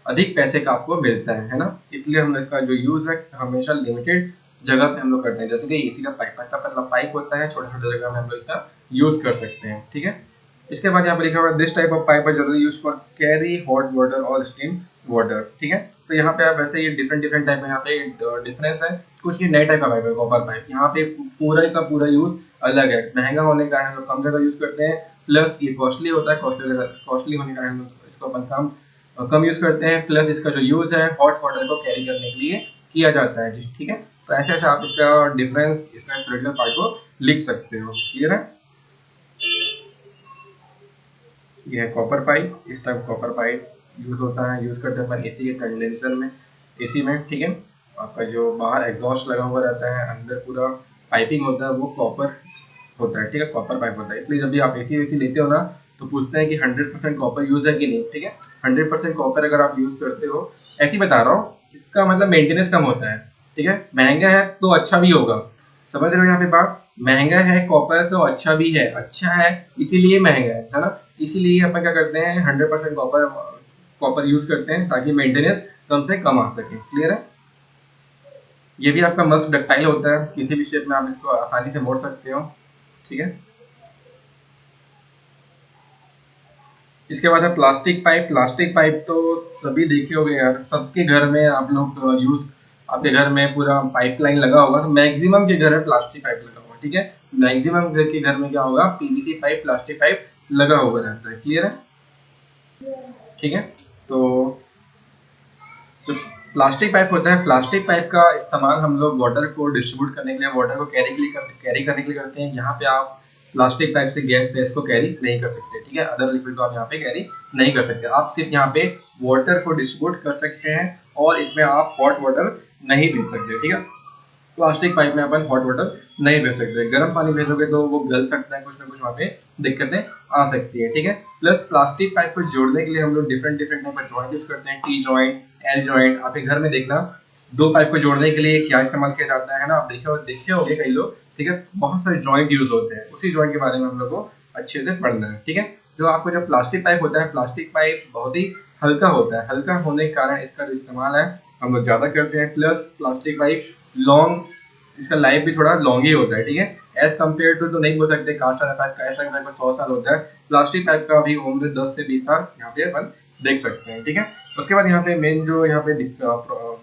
अधिक पैसे का आपको मिलता है ना। इसलिए हम इसका जो यूज है हमेशा लिमिटेड जगह पे हम लोग करते हैं। जैसे कि एसी का पाइप, पतला पतला पाइप होता है, छोटे छोटे जगह में हम लोग इसका यूज कर सकते हैं, ठीक है। इसके बाद यहाँ पे लिखा हुआ है this type of pipe are generally used for carry hot water और स्टीम वाटर, ठीक है। तो यहाँ पे आप वैसे ये डिफरेंट डिफरेंट टाइप में यहाँ पे डिफरेंस है। कुछ ये नए टाइप का पाइप है कॉपर पाइप, यहाँ पे पूरा का पूरा यूज अलग है। महंगा होने के कारण हम लोग कम जगह यूज करते हैं, प्लस ये कॉस्टली होता है, कॉस्टली होने के कारण हम लोग इसको अपन कम यूज करते हैं। प्लस इसका जो यूज है हॉट वाटर को कैरी करने के लिए किया जाता है, ठीक है। तो ऐसे ऐसे आप इसका डिफरेंस, इसका थ्योरेटिकल पार्ट को लिख सकते हो, क्लियर है। ये है कॉपर पाइप, इस टाइप कॉपर पाइप यूज होता है, यूज करते हैं अपन एसी के कंडेंसर में, एसी में, ठीक है। आपका जो बाहर एग्जॉस्ट लगा हुआ रहता है, अंदर पूरा पाइपिंग होता है, वो कॉपर होता है, ठीक है, कॉपर पाइप होता है। इसलिए जब भी आप एसी वेसी लेते हो ना, तो पूछते हैं कि 100% कॉपर यूज है कि नहीं, ठीक है। 100% कॉपर अगर आप यूज करते हो, ऐसे ही बता रहा हूँ, इसका मतलब मेंटेनेंस कम होता है, ठीक है। महंगा है तो अच्छा भी होगा, समझ रहे हो यहाँ पे बात। महंगा है कॉपर तो अच्छा भी है, अच्छा है इसीलिए महंगा है ना। इसीलिए अपन क्या करते हैं, 100% कॉपर कॉपर यूज करते हैं, ताकि मेंटेनेंस कम से कम आ सके, क्लियर है। ये भी आपका मस्त डक्टाइल होता है, किसी भी शेप में आप इसको आसानी से मोड़ सकते हो, ठीक है। इसके बाद है प्लास्टिक पाइप। प्लास्टिक पाइप तो सभी देखे होंगे यार, सबके घर में आप लोग यूज, आपके घर में पूरा पाइपलाइन लगा होगा, तो मैक्सिमम के घर में प्लास्टिक पाइप लगा होगा, ठीक है। मैक्सिमम घर के घर में क्या होगा, पीवीसी पाइप, प्लास्टिक पाइप लगा हुआ रहता है, क्लियर है, ठीक है। तो जो प्लास्टिक पाइप होता है, प्लास्टिक पाइप का इस्तेमाल हम लोग वाटर को डिस्ट्रीब्यूट करने के लिए, वाटर को कैरी करने के लिए करते हैं। यहाँ पे आप प्लास्टिक पाइप से गैस को कैरी नहीं कर सकते, ठीक है। अदर लिक्विड को आप यहाँ पे कैरी नहीं कर सकते, आप सिर्फ यहाँ पे वाटर को डिस्ट्रीब्यूट कर सकते हैं, और इसमें आप हॉट वाटर नहीं भेज सकते, ठीक है। प्लास्टिक पाइप में अपन हॉट वाटर नहीं भेज सकते, गर्म पानी भेजोगे तो वो गल सकता है, कुछ ना कुछ वहाँ पे दिक्कतें आ सकती है, ठीक है। प्लस प्लास्टिक पाइप को जोड़ने के लिए हम लोग डिफरेंट डिफरेंट टाइप का जॉइंट यूज करते हैं, टी जॉइंट, एल जॉइंट। आपके घर में देखना, दो पाइप को जोड़ने के लिए क्या इस्तेमाल किया जाता है ना, आप देखे होंगे कई लोग, ठीक है। बहुत सारे जॉइंट यूज होते हैं, उसी जॉइंट के बारे में हम लोग को अच्छे से पढ़ना है, ठीक है। जो आपको जो प्लास्टिक पाइप होता है, प्लास्टिक पाइप बहुत ही हल्का होता है, हल्का होने के कारण इसका जो इस्तेमाल है हम लोग ज्यादा करते हैं। प्लस प्लास्टिक पाइप लॉन्ग, इसका लाइफ भी थोड़ा लॉन्ग ही होता है, ठीक है। एज कम्पेयर टू तो नहीं बोल सकते कास्ट आयरन पाइप का, कास्ट आयरन पाइप का 100 साल होता है, प्लास्टिक पाइप का भी उम्र 10 से 20 साल यहाँ पे अपन देख सकते हैं, ठीक है। उसके बाद यहाँ पे मेन जो यहाँ पे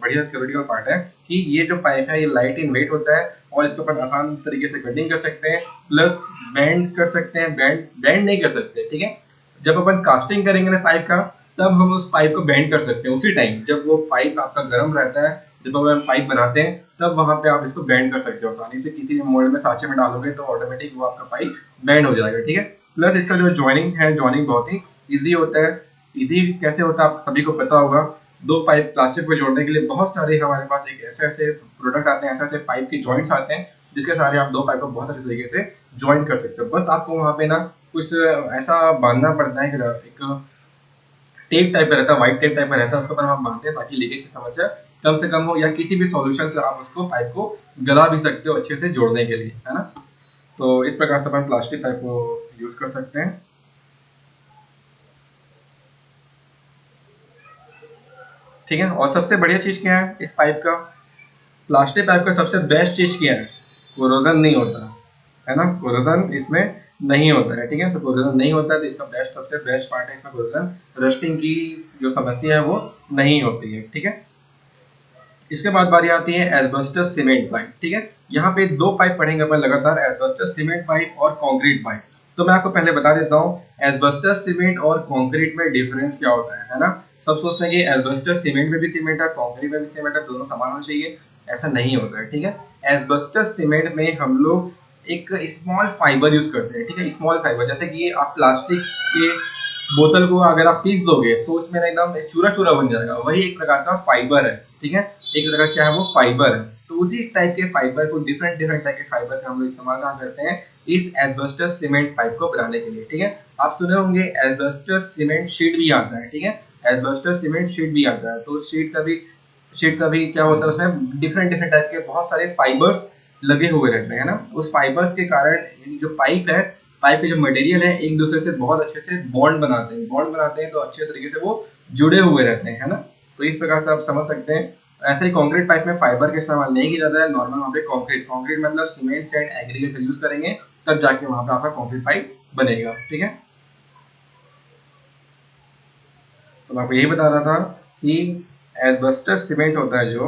बढ़िया थ्योरेटिकल पार्ट है कि ये जो पाइप है ये लाइट इन वेट होता है, और इसको अपन आसान तरीके से कटिंग कर सकते हैं, प्लस बेंड कर सकते हैं, बेंड नहीं कर सकते, ठीक है। जब अपन कास्टिंग करेंगे ना पाइप का, तब हम उस पाइप को बेंड कर सकते हैं, उसी टाइम जब वो पाइप आपका गर्म रहता है, जब हम पाइप बनाते हैं, तब वहां पे आप इसको बेंड कर सकते हो आसानी से। किसी भी मोल्ड में सांचे में डालोगे तो ऑटोमेटिक वो आपका पाइप बेंड हो जाएगा, ठीक है। प्लस इसका जो जॉइनिंग है, जॉइनिंग बहुत ही इजी होता है। इजी कैसे होता है आप सभी को पता होगा, दो पाइप प्लास्टिक को जोड़ने के लिए बहुत सारे हमारे पास एक ऐसे ऐसे प्रोडक्ट आते हैं, ऐसे ऐसे पाइप के जॉइंट्स आते हैं, जिसके सारे आप दो पाइप को बहुत अच्छे तरीके से ज्वाइन कर सकते हो। बस आपको वहां पे ना कुछ ऐसा बांधना पड़ता है, एक टेप टाइप का रहता है, व्हाइट टेप टाइप का रहता है, उसके ऊपर हम बांधते हैं ताकि लीकेज की समस्या कम से कम हो, या किसी भी सॉल्यूशन से आप उसको पाइप को गला भी सकते हो अच्छे से जोड़ने के लिए, है ना। तो इस प्रकार से अपन प्लास्टिक पाइप को यूज कर सकते हैं। ठीक है, और सबसे बढ़िया चीज क्या है इस पाइप का, प्लास्टिक पाइप का सबसे बेस्ट चीज क्या है, कोरोजन नहीं होता है ना, कोरोजन इसमें नहीं होता है। ठीक है, तो कोरोजन नहीं होता है तो इसका बेस्ट सबसे बेस्ट पार्ट है इसका कोरोजन, रस्टिंग की जो समस्या है वो नहीं होती है। ठीक है, इसके बाद बारी आती है एस्बेस्टस सीमेंट पाइप। ठीक है, यहाँ पे दो पाइप पढ़ेंगे अपन लगातार, एस्बेस्टस सीमेंट पाइप और कंक्रीट पाइप। तो मैं आपको पहले बता देता हूँ एस्बेस्टस सीमेंट और कंक्रीट में डिफरेंस क्या होता है ना। सब सोचते हैं कि एस्बेस्टस सीमेंट में भी सीमेंट है, कंक्रीट में भी सीमेंट है, दोनों समान होना चाहिए, ऐसा नहीं होता है। ठीक है, एस्बेस्टस सीमेंट में हम लोग एक स्मॉल फाइबर यूज करते हैं। ठीक है, स्मॉल फाइबर, जैसे कि आप प्लास्टिक के बोतल को अगर आप पीस दोगे तो उसमें एकदम चूरा चूरा बन जाएगा, वही एक प्रकार का फाइबर है। ठीक है, एक तरह का क्या है वो फाइबर है। तो उसी टाइप के फाइबर को डिफरेंट डिफरेंट टाइप के फाइबर का हम लोग इस्तेमाल कहाँ करते हैं, इस एस्बेस्टस सीमेंट पाइप को बनाने के लिए। ठीक है, आप सुने होंगे एस्बेस्टस सीमेंट शीट भी आता है। ठीक है, एस्बेस्टस सीमेंट शीट भी आता है, तो उस शीट का भी क्या होता है, उसमें डिफरेंट डिफरेंट टाइप के बहुत सारे फाइबर्स लगे हुए रहते हैं ना। उस फाइबर्स के कारण जो पाइप है, पाइप के जो मटेरियल है एक दूसरे से बहुत अच्छे से बॉन्ड बनाते हैं तो अच्छे तरीके से वो जुड़े हुए रहते हैं, है ना। तो इस प्रकार से आप समझ सकते हैं। ऐसे ही कंक्रीट पाइप में फाइबर का इस्तेमाल नहीं किया जाता है, नॉर्मल वहाँ पे कंक्रीट कंक्रीट मतलब सीमेंट सैंड एग्रीगेट का यूज करेंगे, तब जाके वहाँ पे आपका कंक्रीट पाइप बनेगा। ठीक है, तो मैं आपको यही बता रहा था कि एस्बेस्टस सीमेंट होता है जो,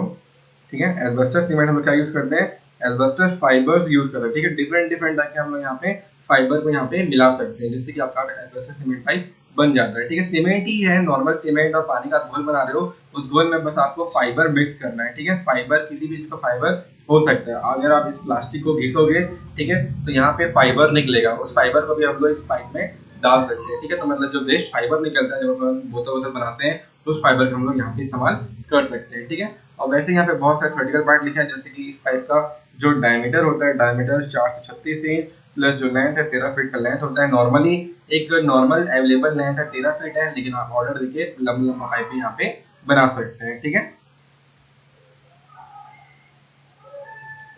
ठीक है, एस्बेस्टस सीमेंट हम लोग क्या यूज करते हैं, एस्बेस्टस फाइबर्स यूज करते हैं। ठीक है, डिफरेंट डिफरेंट टाइप के हम लोग यहाँ पे फाइबर को यहाँ पे मिला सकते हैं, जिससे कि आपका एस्बेस्टस सीमेंट पाइप बन जाता है। ठीक है, सीमेंट ही है, नॉर्मल सीमेंट और पानी का घोल बना रहे हो, उस घोल में बस आपको फाइबर मिक्स करना है। ठीक है, फाइबर किसी भी चीज का फाइबर हो सकता है, अगर आप इस प्लास्टिक को घिसोगे, ठीक है, तो यहाँ पे फाइबर निकलेगा, उस फाइबर को भी हम लोग इस पाइप में डाल सकते हैं। ठीक है, तो मतलब जो वेस्ट फाइबर निकलता है जब हम बोतल वोतल बनाते हैं, उस फाइबर का हम लोग यहाँ पे इस्तेमाल कर सकते हैं। ठीक है, और वैसे यहाँ पे बहुत सारे थ्योरेटिकल पार्ट लिखे हैं, जैसे कि इस पाइप का जो डायमीटर होता है, डायमीटर 4 से 36 इंच प्लस जो लेंथ है 13 फीट का लेंथ होता है। नॉर्मली एक नॉर्मल अवेलेबल लेंथ है 13 फीट है, लेकिन आप ऑर्डर देके लंबी लंबा पाइप यहाँ पे बना सकते हैं। ठीक है,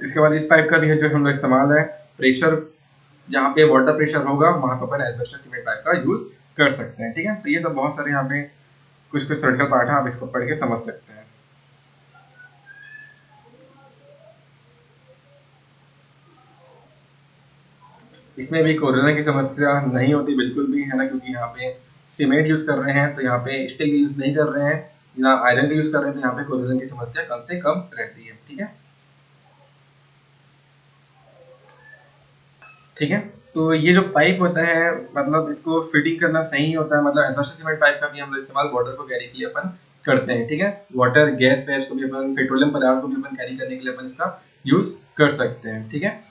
इसके बाद इस पाइप का भी है जो हम लोग इस्तेमाल है, प्रेशर जहाँ पे वाटर प्रेशर होगा वहां पर अपन एस्बेस्टस सीमेंट पाइप का यूज कर सकते हैं। ठीक है, तो ये सब बहुत सारे यहाँ पे कुछ कुछ थ्योरेटिकल पार्ट है, आप इसको पढ़ के समझ सकते हैं। इसमें भी कोरोना की समस्या नहीं होती बिल्कुल भी, है ना, क्योंकि यहाँ पे सीमेंट यूज कर रहे हैं तो यहाँ पे स्टील यूज नहीं कर रहे हैं, ना आयरन का यूज कर रहे हैं, तो यहाँ पे कोरोजन की समस्या कम से कम रहती है। ठीक है, ठीक है, तो ये जो पाइप होता है मतलब इसको फिटिंग करना सही होता है, मतलब एस्बेस्टस सीमेंट पाइप का भी हम लोग इस्तेमाल वाटर को कैरी के लिए अपन करते हैं। ठीक है, वाटर गैस वैस को भी अपन, पेट्रोलियम पदार्थ को भी अपन कैरी करने के लिए अपन इसका यूज कर सकते हैं। ठीक है,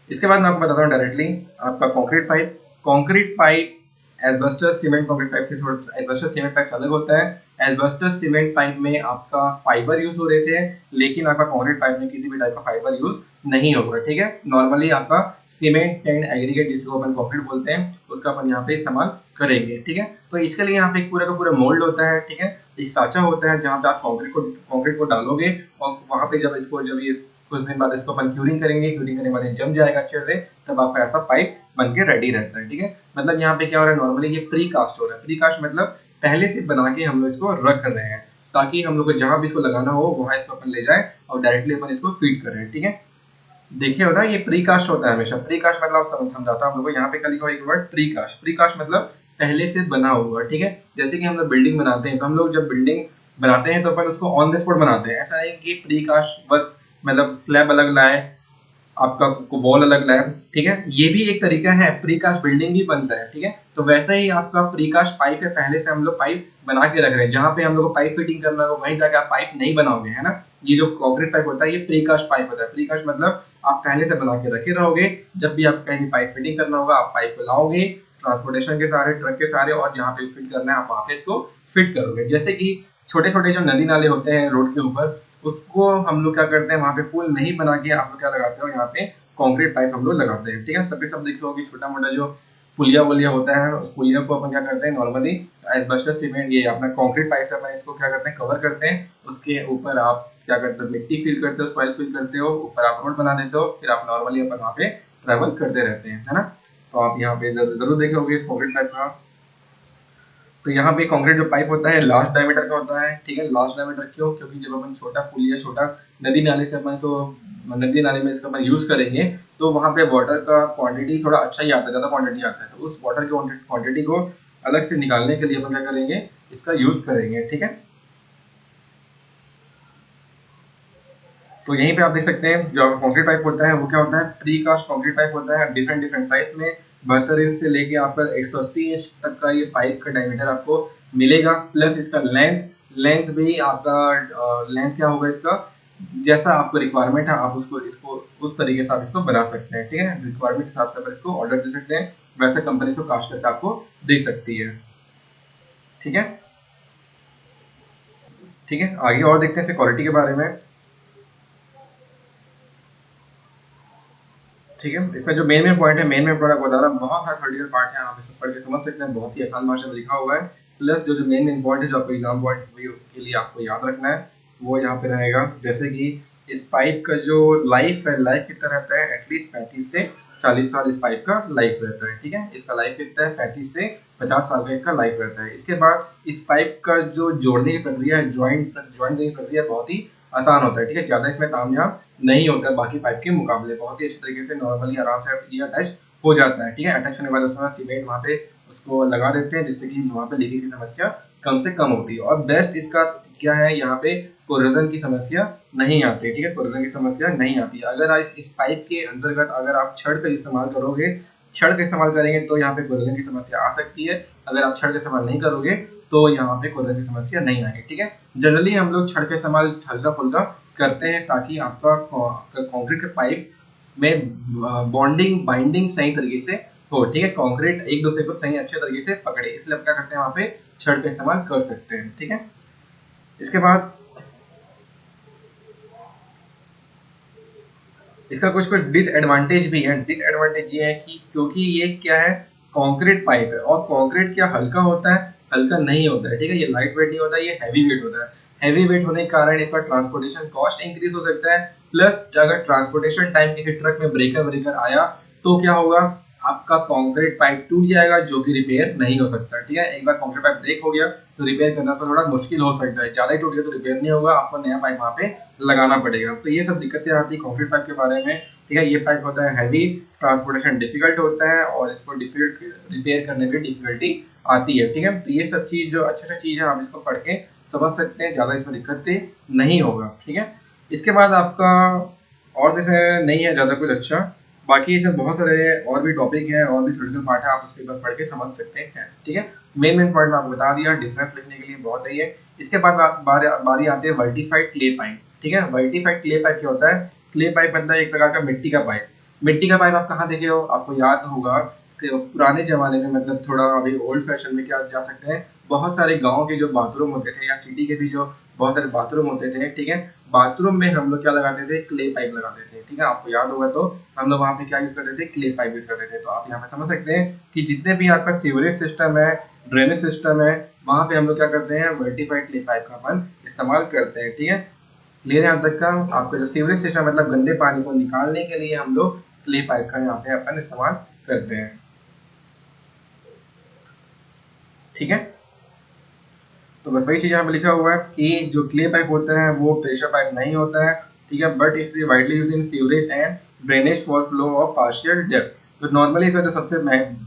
इसके बाद मैं आपको बताता हूँ डायरेक्टली आपका concrete pipe asbestos cement concrete pipe से थोड़ा, एस्बेस्टस सीमेंट पाइप अलग होता है। एस्बेस्टस सीमेंट पाइप में आपका फाइबर यूज हो रहे थे, लेकिन आपका कंक्रीट पाइप में किसी भी टाइप का फाइबर यूज नहीं होगा। ठीक है, नॉर्मली आपका सीमेंट सैंड एग्रीगेट जिसको अपन कंक्रीट बोलते हैं उसका अपन यहाँ पे इस्तेमाल करेंगे। ठीक है, तो इसके लिए यहाँ पे एक पूरा का पूरा मोल्ड होता है। ठीक है, एक साँचा होता है जहाँ पे आप कंक्रीट को डालोगे, और वहां पे जब ये कुछ दिन बाद इसको अपन क्यूरिंग करेंगे, क्यूरिंग करने के बाद जम जाएगा अच्छे से, तब आपका ऐसा पाइप बन के रेडी रहता है। ठीक है, मतलब यहाँ पे क्या हो रहा है, नॉर्मली ये प्री कास्ट हो रहा है। प्री कास्ट मतलब पहले से बना के हम लोग इसको रख रहे हैं, ताकि हम लोग को जहां भी इसको लगाना हो वहां इसको अपन ले जाए और डायरेक्टली अपन इसको फीड कर रहे हैं। ठीक है, देखिए होता है ये प्री कास्ट होता है हमेशा, प्री कास्ट मतलब समझाता हूँ हम लोग को, यहाँ पे कल लिखा हुआ एक वर्ड प्री कास्ट मतलब पहले से बना हुआ। ठीक है, जैसे कि हम लोग बिल्डिंग बनाते हैं, तो हम लोग जब बिल्डिंग बनाते हैं तो अपन उसको ऑन द स्पॉट बनाते हैं, ऐसा नहीं कि प्री कास्ट वर्क मतलब स्लैब अलग लाए, आपका वॉल अलग लाए। ठीक है, ये भी एक तरीका है, प्रीकास्ट बिल्डिंग भी बनता है। ठीक है, तो वैसे ही आपका प्रीकास्ट पाइप है, पहले से हम लोग पाइप बना के रख रहे हैं, जहां पे हम लोग को पाइप फिटिंग करना हो वहीं जाके आप पाइप नहीं बनाओगे, है ना। ये जो कंक्रीट पाइप होता है ये प्रीकास्ट पाइप होता है। प्रीकास्ट मतलब आप पहले से बना के रखे रहोगे, जब भी आप कहीं पाइप फिटिंग करना होगा आप पाइप को लाओगे ट्रांसपोर्टेशन के सारे ट्रक के सारे, और जहाँ पे फिट करना है आप वहां पे इसको फिट करोगे। जैसे कि छोटे छोटे जो नदी नाले होते हैं रोड के ऊपर, उसको हम लोग क्या करते हैं, वहां पे पुल नहीं बना के आप लोग क्या लगाते हो, यहाँ पे कंक्रीट पाइप हम लोग लगाते हैं। ठीक है, सभी सब देखे होगी, छोटा मोटा जो पुलिया वुलिया होता है उस पुलिया को अपन क्या करते हैं, नॉर्मली एस्बेस्टस सीमेंट ये अपना कंक्रीट पाइप से अपन इसको क्या करते हैं, कवर करते हैं, उसके ऊपर आप क्या करते हो, मिट्टी फील करते हो, सॉइल फील करते हो, ऊपर आप रोड बना देते हो, फिर आप नॉर्मली अपन वहाँ पे ट्रेवल करते रहते हैं, है ना। तो आप यहाँ पे जरूर देखे होंगे इस कंक्रीट पाइप का। तो यहाँ पे कंक्रीट जो पाइप होता है लार्ज डायमीटर का होता है, ठीक है। लार्ज डायमीटर क्यों? क्योंकि जब अपन छोटा पुल या छोटा नदी नाले से अपन सो नदी नाले में इसका अपन यूज करेंगे तो वहाँ पे वाटर का क्वांटिटी थोड़ा अच्छा ही आता है, ज्यादा क्वांटिटी आता है। तो उस वाटर की क्वांटिटी को अलग से निकालने के लिए अपन क्या करेंगे, इसका यूज करेंगे, ठीक है। तो यहीं पे आप देख सकते हैं जो कंक्रीट पाइप होता है वो क्या होता है, प्री कास्ट कंक्रीट पाइप होता है, डिफरेंट डिफरेंट साइज में 72 इंच से लेके आपका 180 इंच तक का ये पाइप का डायमीटर आपको मिलेगा। प्लस इसका लेंथ भी आपका लेंथ क्या होगा इसका, जैसा आपको रिक्वायरमेंट है आप उसको इसको उस तरीके से आप इसको बना सकते हैं, ठीक है। रिक्वायरमेंट के हिसाब से आप इसको ऑर्डर दे सकते हैं, वैसे कंपनी इसको कास्ट करके आपको दे सकती है, ठीक है। ठीक है, आगे और देखते हैं इसे क्वालिटी के बारे में। ठीक है, इसमें जो मेन मेन पॉइंट है, मेन मेन प्रोडक्ट बता रहा हूँ, बहुत सारे थ्योरेटिकल पार्ट है, आप इसे पढ़ के समझ सकते हैं, बहुत ही आसान भाषा में लिखा हुआ है। प्लस जो जो मेन मेन पॉइंट है जो आपको एग्जाम पॉइंट के लिए आपको याद रखना है वो यहाँ पे रहेगा। जैसे कि इस पाइप का जो लाइफ है, लाइफ कितना रहता है, एटलीस्ट 35 से 40 साल इस पाइप का लाइफ रहता है, ठीक है। इसका लाइफ कितना है, 35 से 50 साल का इसका लाइफ रहता है। इसके बाद इस पाइप का जो जोड़ने की प्रक्रिया है, ज्वाइंट देने की प्रक्रिया बहुत ही आसान होता है, ठीक है। ज्यादा इसमें तामझाम नहीं होता है बाकी पाइप के मुकाबले, बहुत ही अच्छे तरीके से नॉर्मली आराम से ये अटैच हो जाता है, ठीक है। अटैच होने के बाद उसके बाद सीमेंट वहाँ पे उसको लगा देते हैं जिससे कि वहाँ पे लीकेज की समस्या कम से कम होती है। और बेस्ट इसका क्या है, यहाँ पे कोरोजन की समस्या नहीं आती है, ठीक है। कोरोजन की समस्या नहीं आती है। अगर आप इस पाइप के अंतर्गत अगर आप छड़ का इस्तेमाल करोगे, छड़ का इस्तेमाल करेंगे तो यहाँ पे कोरोजन की समस्या आ सकती है। अगर आप छड़ का इस्तेमाल नहीं करोगे तो यहाँ पे कोरोजन की समस्या नहीं आएगी, ठीक है। जनरली हम लोग छड़ का इस्तेमाल हल्का फुल्का करते हैं ताकि आपका कंक्रीट के पाइप में बॉन्डिंग बाइंडिंग सही तरीके से हो, ठीक है। कंक्रीट एक दूसरे को सही अच्छे तरीके से पकड़े, इसलिए आप क्या करते हैं वहां पे छड़ का इस्तेमाल कर सकते हैं, ठीक है। इसके बाद इसका कुछ कुछ डिसएडवांटेज भी है। डिसएडवांटेज ये है कि क्योंकि ये क्या है, कंक्रीट पाइप है और कंक्रीट क्या हल्का होता है, हल्का नहीं होता है, ठीक है। ये लाइट वेट नहीं होता है, ये हैवी वेट होता है। हैवी वेट होने के कारण इसका ट्रांसपोर्टेशन कॉस्ट इंक्रीज हो सकता है। प्लस अगर ट्रांसपोर्टेशन टाइम किसी ट्रक में ब्रेकर ब्रेकर आया तो क्या होगा, आपका कंक्रीट पाइप टूट जाएगा जो कि रिपेयर नहीं हो सकता, ठीक है। एक बार कंक्रीट पाइप ब्रेक हो गया तो रिपेयर करना तो थोड़ा मुश्किल हो सकता है, ज्यादा ही टूट गया तो रिपेयर नहीं होगा, आपको नया पाइप वहाँ पे लगाना पड़ेगा। तो ये सब दिक्कतें आती है कंक्रीट पाइप के बारे में, ठीक है। ये पाइप होता है हैवी, ट्रांसपोर्टेशन डिफिकल्ट होता है और इसको रिपेयर करने में डिफिकल्टी आती है, ठीक है। तो ये सब चीज जो अच्छा चीज है आप इसको पढ़ के समझ सकते हैं, ज्यादा इसमें दिक्कतें नहीं होगा, ठीक है। इसके बाद आपका और जैसे नहीं है ज्यादा कुछ अच्छा, बाकी इसमें बहुत सारे और भी टॉपिक हैं और भी थ्योरेटिकल पार्ट है, आप उसके बाद पढ़ के समझ सकते हैं, ठीक है। मेन मेन पॉइंट मैं आपको बता दिया, डिफरेंस लिखने के लिए बहुत सही है। इसके बाद बारी आती है वर्टिफाइड क्ले पाइप, ठीक है। वर्टिफाइड क्ले पाइप क्या होता है, क्ले पाइप मतलब एक प्रकार का मिट्टी का पाइप। मिट्टी का पाइप आप कहाँ देखे हो, आपको याद होगा कि पुराने जमाने में, मतलब थोड़ा अभी ओल्ड फैशन में क्या जा सकते हैं, बहुत सारे गाँव के जो बाथरूम होते थे या सिटी के भी जो बहुत सारे बाथरूम होते थे, ठीक है। बाथरूम में हम लोग क्या लगाते थे, क्ले पाइप लगाते थे, ठीक है। आपको याद होगा तो हम लोग वहाँ पे क्या यूज करते थे, क्ले पाइप यूज करते थे। तो आप यहाँ पे समझ सकते हैं कि जितने भी आपका सीवरेज सिस्टम है, ड्रेनेज सिस्टम है, वहाँ पे हम लोग क्या करते हैं, वर्टिफाइड क्ले पाइप का अपन इस्तेमाल करते हैं, ठीक है। क्लियर है यहाँ तक का। आपका जो सीवरेज सिस्टम मतलब गंदे पानी को निकालने के लिए हम लोग क्ले पाइप का यहाँ पे अपन इस्तेमाल करते हैं, ठीक है। तो बस वही चीज यहाँ पे लिखा हुआ है कि जो क्ले पाइप होता है वो प्रेशर पाइप नहीं होता है, ठीक है। But it is widely used in sewerage and drainage for flow of partial depth. तो नॉर्मली इसमें जो सबसे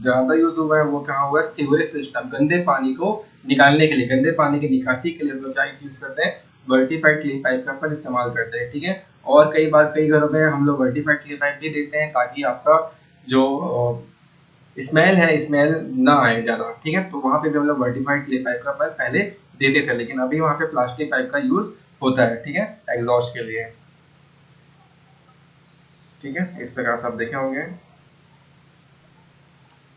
ज्यादा यूज हुआ है वो कहाँ हुआ है, सीवरेज सिस्टम, गंदे पानी को निकालने के लिए, गंदे पानी की निकासी के लिए हम लोग क्या यूज करते हैं, वर्टिफाइड क्ले पाइप का अपन इस्तेमाल करते हैं, ठीक है। और कई बार कई घरों में हम लोग वर्टिफाइड क्ले पाइप भी देते हैं ताकि आपका जो स्मेल है, स्मेल ना आए ज्यादा, ठीक है। तो वहां पे भी हम लोग वर्टिफाइड क्ले पाइप का पहले देते थे, लेकिन अभी वहां पे प्लास्टिक पाइप का यूज होता है, ठीक है, एग्जॉस्ट के लिए, ठीक है। इस प्रकार से आप देखे होंगे,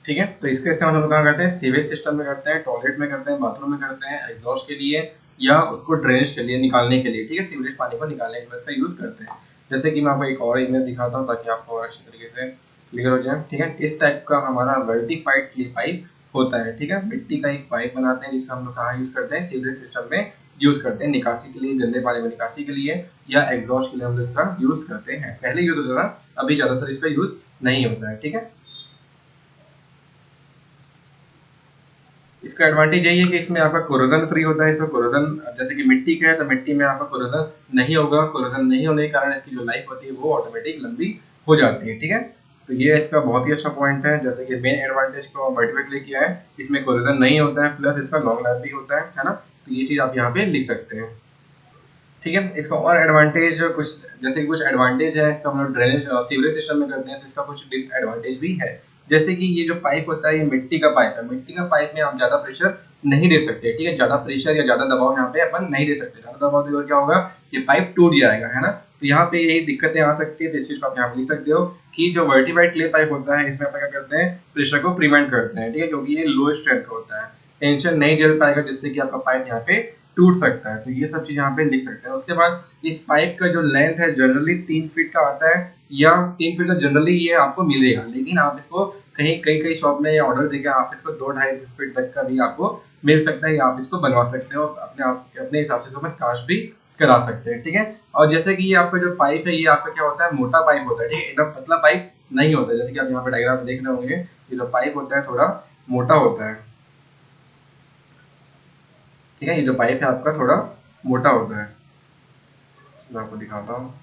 ठीक है। तो इसका इस्तेमाल हम लोग कहाँ करते हैं, सीवेज सिस्टम में करते हैं, टॉयलेट में करते हैं, बाथरूम में करते हैं, एग्जॉस्ट के लिए या उसको ड्रेनेज के लिए निकालने के लिए, ठीक है। सीवरेज पानी को निकालने के लिए इसका यूज करते हैं। जैसे कि मैं आपको एक और इमेज दिखाता हूँ ताकि आपको और अच्छी तरीके से क्लियर हो जाए, ठीक है। इस टाइप का हमारा वर्टिफाइड क्ले पाइप होता है, ठीक है। मिट्टी का एक पाइप बनाते हैं जिसका हम लोग कहाँ यूज करते हैं, सीवरेज सिस्टम में यूज करते हैं निकासी के लिए, गंदे पानी को निकासी के लिए या एग्जॉस्ट के लिए हम इसका यूज करते हैं। पहले यूज होता था, अभी ज्यादातर इसका यूज नहीं होता है। ठीक है, इसका एडवांटेज यही है कि इसमें आपका कोरोजन फ्री होता है। इसमें कोरोजन जैसे कि मिट्टी का है तो मिट्टी में आपका कोरोजन नहीं होगा। कोरोजन नहीं होने के कारण इसकी जो लाइफ होती है वो ऑटोमेटिक लंबी हो जाती है। ठीक है, तो ये इसका बहुत ही अच्छा पॉइंट है। जैसे कि मेन एडवांटेज को वर्टिफाइड किया है, इसमें कोरोजन नहीं होता है, प्लस इसका लॉन्ग लाइफ भी होता है ना। तो ये चीज आप यहाँ पे लिख सकते हैं। ठीक है, इसका और एडवांटेज कुछ, जैसे कि कुछ एडवांटेज है इसका, हम लोग ड्रेनेज सीवरेज सिस्टम में करते हैं तो इसका कुछ डिसएडवांटेज भी है। जैसे कि ये जो पाइप होता है ये मिट्टी का पाइप है। मिट्टी का पाइप में आप ज्यादा प्रेशर नहीं दे सकते। ठीक है, ज्यादा प्रेशर या ज्यादा दबाव यहाँ पे अपन नहीं दे सकते। ज्यादा दबाव देकर क्या होगा, ये पाइप टूट जाएगा, है ना। तो यहाँ पे यही दिक्कतें आ सकती है। तो इस चीज को आप यहाँ पे लिख सकते हो कि जो वर्टिफाइड क्ले पाइप होता है इसमें अपन क्या करते हैं, प्रेशर को प्रिवेंट करते हैं। ठीक है, क्योंकि ये लो स्ट्रेंथ का होता है, टेंशन नहीं झेल पाएगा जिससे कि आपका पाइप यहाँ पे टूट सकता है। तो ये सब चीज यहाँ पे लिख सकते हैं। उसके बाद इस पाइप का जो लेंथ है जनरली 3 फीट का आता है, या 3 फीट का जनरली ये आपको मिलेगा। लेकिन आप इसको कहीं कई कई शॉप में ऑर्डर देकर आप इसको 2-2.5 फीट तक का भी आपको मिल सकता है, या आप इसको बनवा सकते हो अपने हिसाब से इसको कास्ट भी करा सकते हैं। ठीक है, और जैसे कि ये आपका जो पाइप है ये आपका क्या होता है, मोटा पाइप होता है। ठीक है, एकदम पतला पाइप नहीं होता है। जैसे कि आप यहाँ पे डायग्राम देख रहे होंगे, ये जो पाइप होता है थोड़ा मोटा होता है। ठीक है, ये जो पाइप है आपका थोड़ा मोटा होता है। मैं आपको दिखाता हूँ।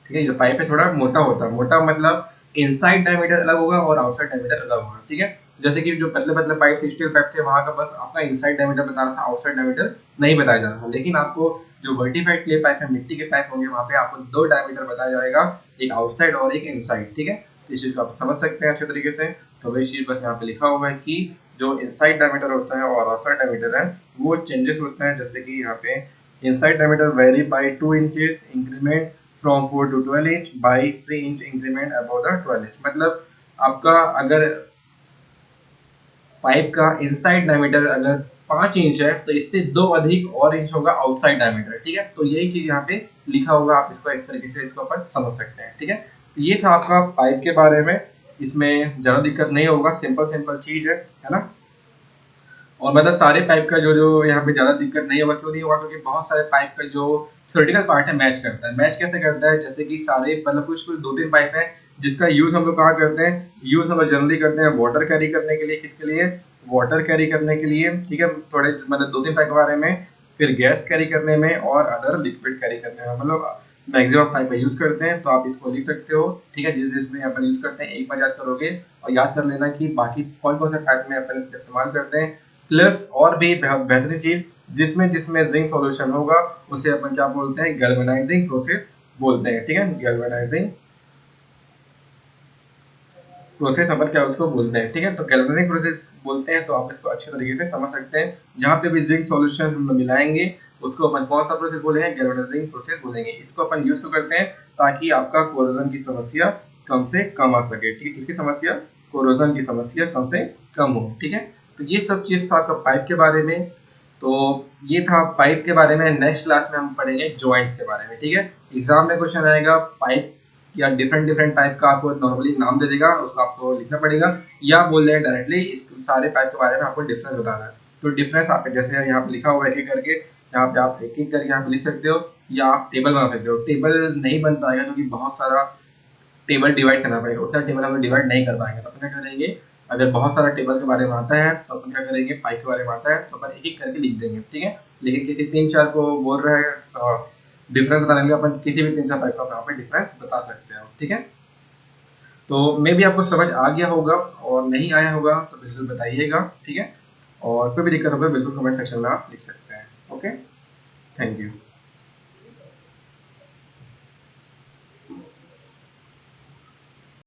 ठीक है, जो पाइप है थोड़ा मोटा होता है। मोटा मतलब इनसाइड डायमीटर अलग होगा और आउटसाइड डायमीटर अलग होगा। ठीक है, जैसे कि जो पतले पतले पाइप स्टील पाइप थे वहां का बस आपका इनसाइड डायमीटर बता रहा था, आउटसाइड डायमीटर नहीं बताया जा रहा था। लेकिन आपको जो वर्टिफाइड क्ले पाइप है, मिट्टी के पाइप होंगे, वहां पे आपको 2 डायमीटर बताया जाएगा, एक आउटसाइड और एक इनसाइड। ठीक है, तो इस चीज को आप समझ सकते हैं अच्छे तरीके से। तो वही चीज बस यहाँ पे लिखा हुआ है कि जो इनसाइड डायमीटर होता है और आउटसाइड डायमीटर है वो चेंजेस होता है। जैसे कि यहाँ पे inside diameter vary by 2 inches increment from 4 to 12 inch by 3 inch increment above the 12 inch। मतलब आपका अगर पाइप का इनसाइड डायमीटर अगर 5 इंच है तो इससे 2 अधिक और इंच होगा आउटसाइड डायमीटर। ठीक है, तो यही चीज यहाँ पे लिखा होगा, आप इसको इस तरीके से इसको अपन समझ सकते हैं। ठीक है, तो ये था आपका पाइप के बारे में। इसमें ज्यादा दिक्कत नहीं होगा, सिंपल सिंपल चीज है ना। और मतलब सारे पाइप का जो जो यहाँ पे ज्यादा दिक्कत नहीं होगा। क्यों नहीं होगा, क्योंकि बहुत सारे पाइप का जो थ्योरेटिकल पार्ट है मैच करता है। मैच कैसे करता है, जैसे कि सारे मतलब कुछ कुछ 2-3 पाइप है जिसका यूज हम लोग कहाँ करते हैं, यूज हम लोग जनरली करते हैं वाटर कैरी करने के लिए। किसके लिए, वाटर कैरी करने के लिए। ठीक है, थोड़े मतलब 2-3 पाइप के बारे में, फिर गैस कैरी करने में और अदर लिक्विड कैरी करने में, मतलब मैक्सिमम पाइप का यूज करते हैं। तो आप इसको लिख सकते हो। ठीक है, जिस जिसमें अपन यूज करते हैं एक बार याद करोगे और याद कर लेना कि बाकी कौन कौन से पाइप में अपन इसका इस्तेमाल करते हैं। प्लस और भी बेहतरीन चीज, जिसमें जिसमें जिंक सॉल्यूशन होगा उसे अपन क्या बोलते हैं, गैल्वेनाइजिंग प्रोसेस बोलते हैं। ठीक है, गैल्वेनाइजिंग प्रोसेस अपन क्या उसको बोलते हैं। ठीक है, तो गैल्वेनाइजिंग प्रोसेस बोलते हैं। तो आप इसको अच्छे तरीके से समझ सकते हैं। जहाँ पे भी जिंक सॉल्यूशन हम मिलाएंगे उसको अपन कौन सा प्रोसेस बोलेंगे, गैल्वेनाइजिंग प्रोसेस बोलेंगे। इसको अपन यूज क्यों करते हैं, ताकि आपका कोरोजन की समस्या कम से कम आ सके। ठीक है, किसकी समस्या, कोरोजन की समस्या कम से कम हो। ठीक है, तो ये सब चीज था आपका पाइप के बारे में। तो ये था पाइप के बारे में। नेक्स्ट क्लास में हम पढ़ेंगे जॉइंट्स के बारे में। ठीक है, एग्जाम में क्वेश्चन आएगा पाइप या डिफरेंट डिफरेंट टाइप का, आपको नॉर्मली नाम दे देगा, उसको आपको लिखना पड़ेगा, या बोल देगा डायरेक्टली इस सारे पाइप के बारे में आपको डिफरेंस बताना है। तो डिफरेंस आप जैसे यहाँ पे लिखा हुआ है एक एक करके, यहाँ पे आप एक एक करके यहाँ पे लिख सकते हो, या आप टेबल बना सकते हो। टेबल नहीं बन पाएगा क्योंकि बहुत सारा टेबल डिवाइड करना पड़ेगा, उतना टेबल हम डिवाइड नहीं कर पाएंगे। तो अपन क्या करेंगे, अगर बहुत सारा टेबल के बारे में आता है तो अपन क्या करेंगे, पाइप के बारे में आता है तो अपन एक एक करके लिख देंगे। ठीक है, लेकिन किसी 3-4 को बोल रहा है डिफरेंस बताने के, अपन किसी भी 3-4 पाइप का यहाँ पे डिफरेंस बता सकते हो। ठीक है, तो मे भी आपको समझ आ गया होगा, और नहीं आया होगा तो बिल्कुल बताइएगा। ठीक है, और कोई भी दिक्कत होगा बिल्कुल कमेंट सेक्शन में आप लिख सकते हैं। Okay, thank you.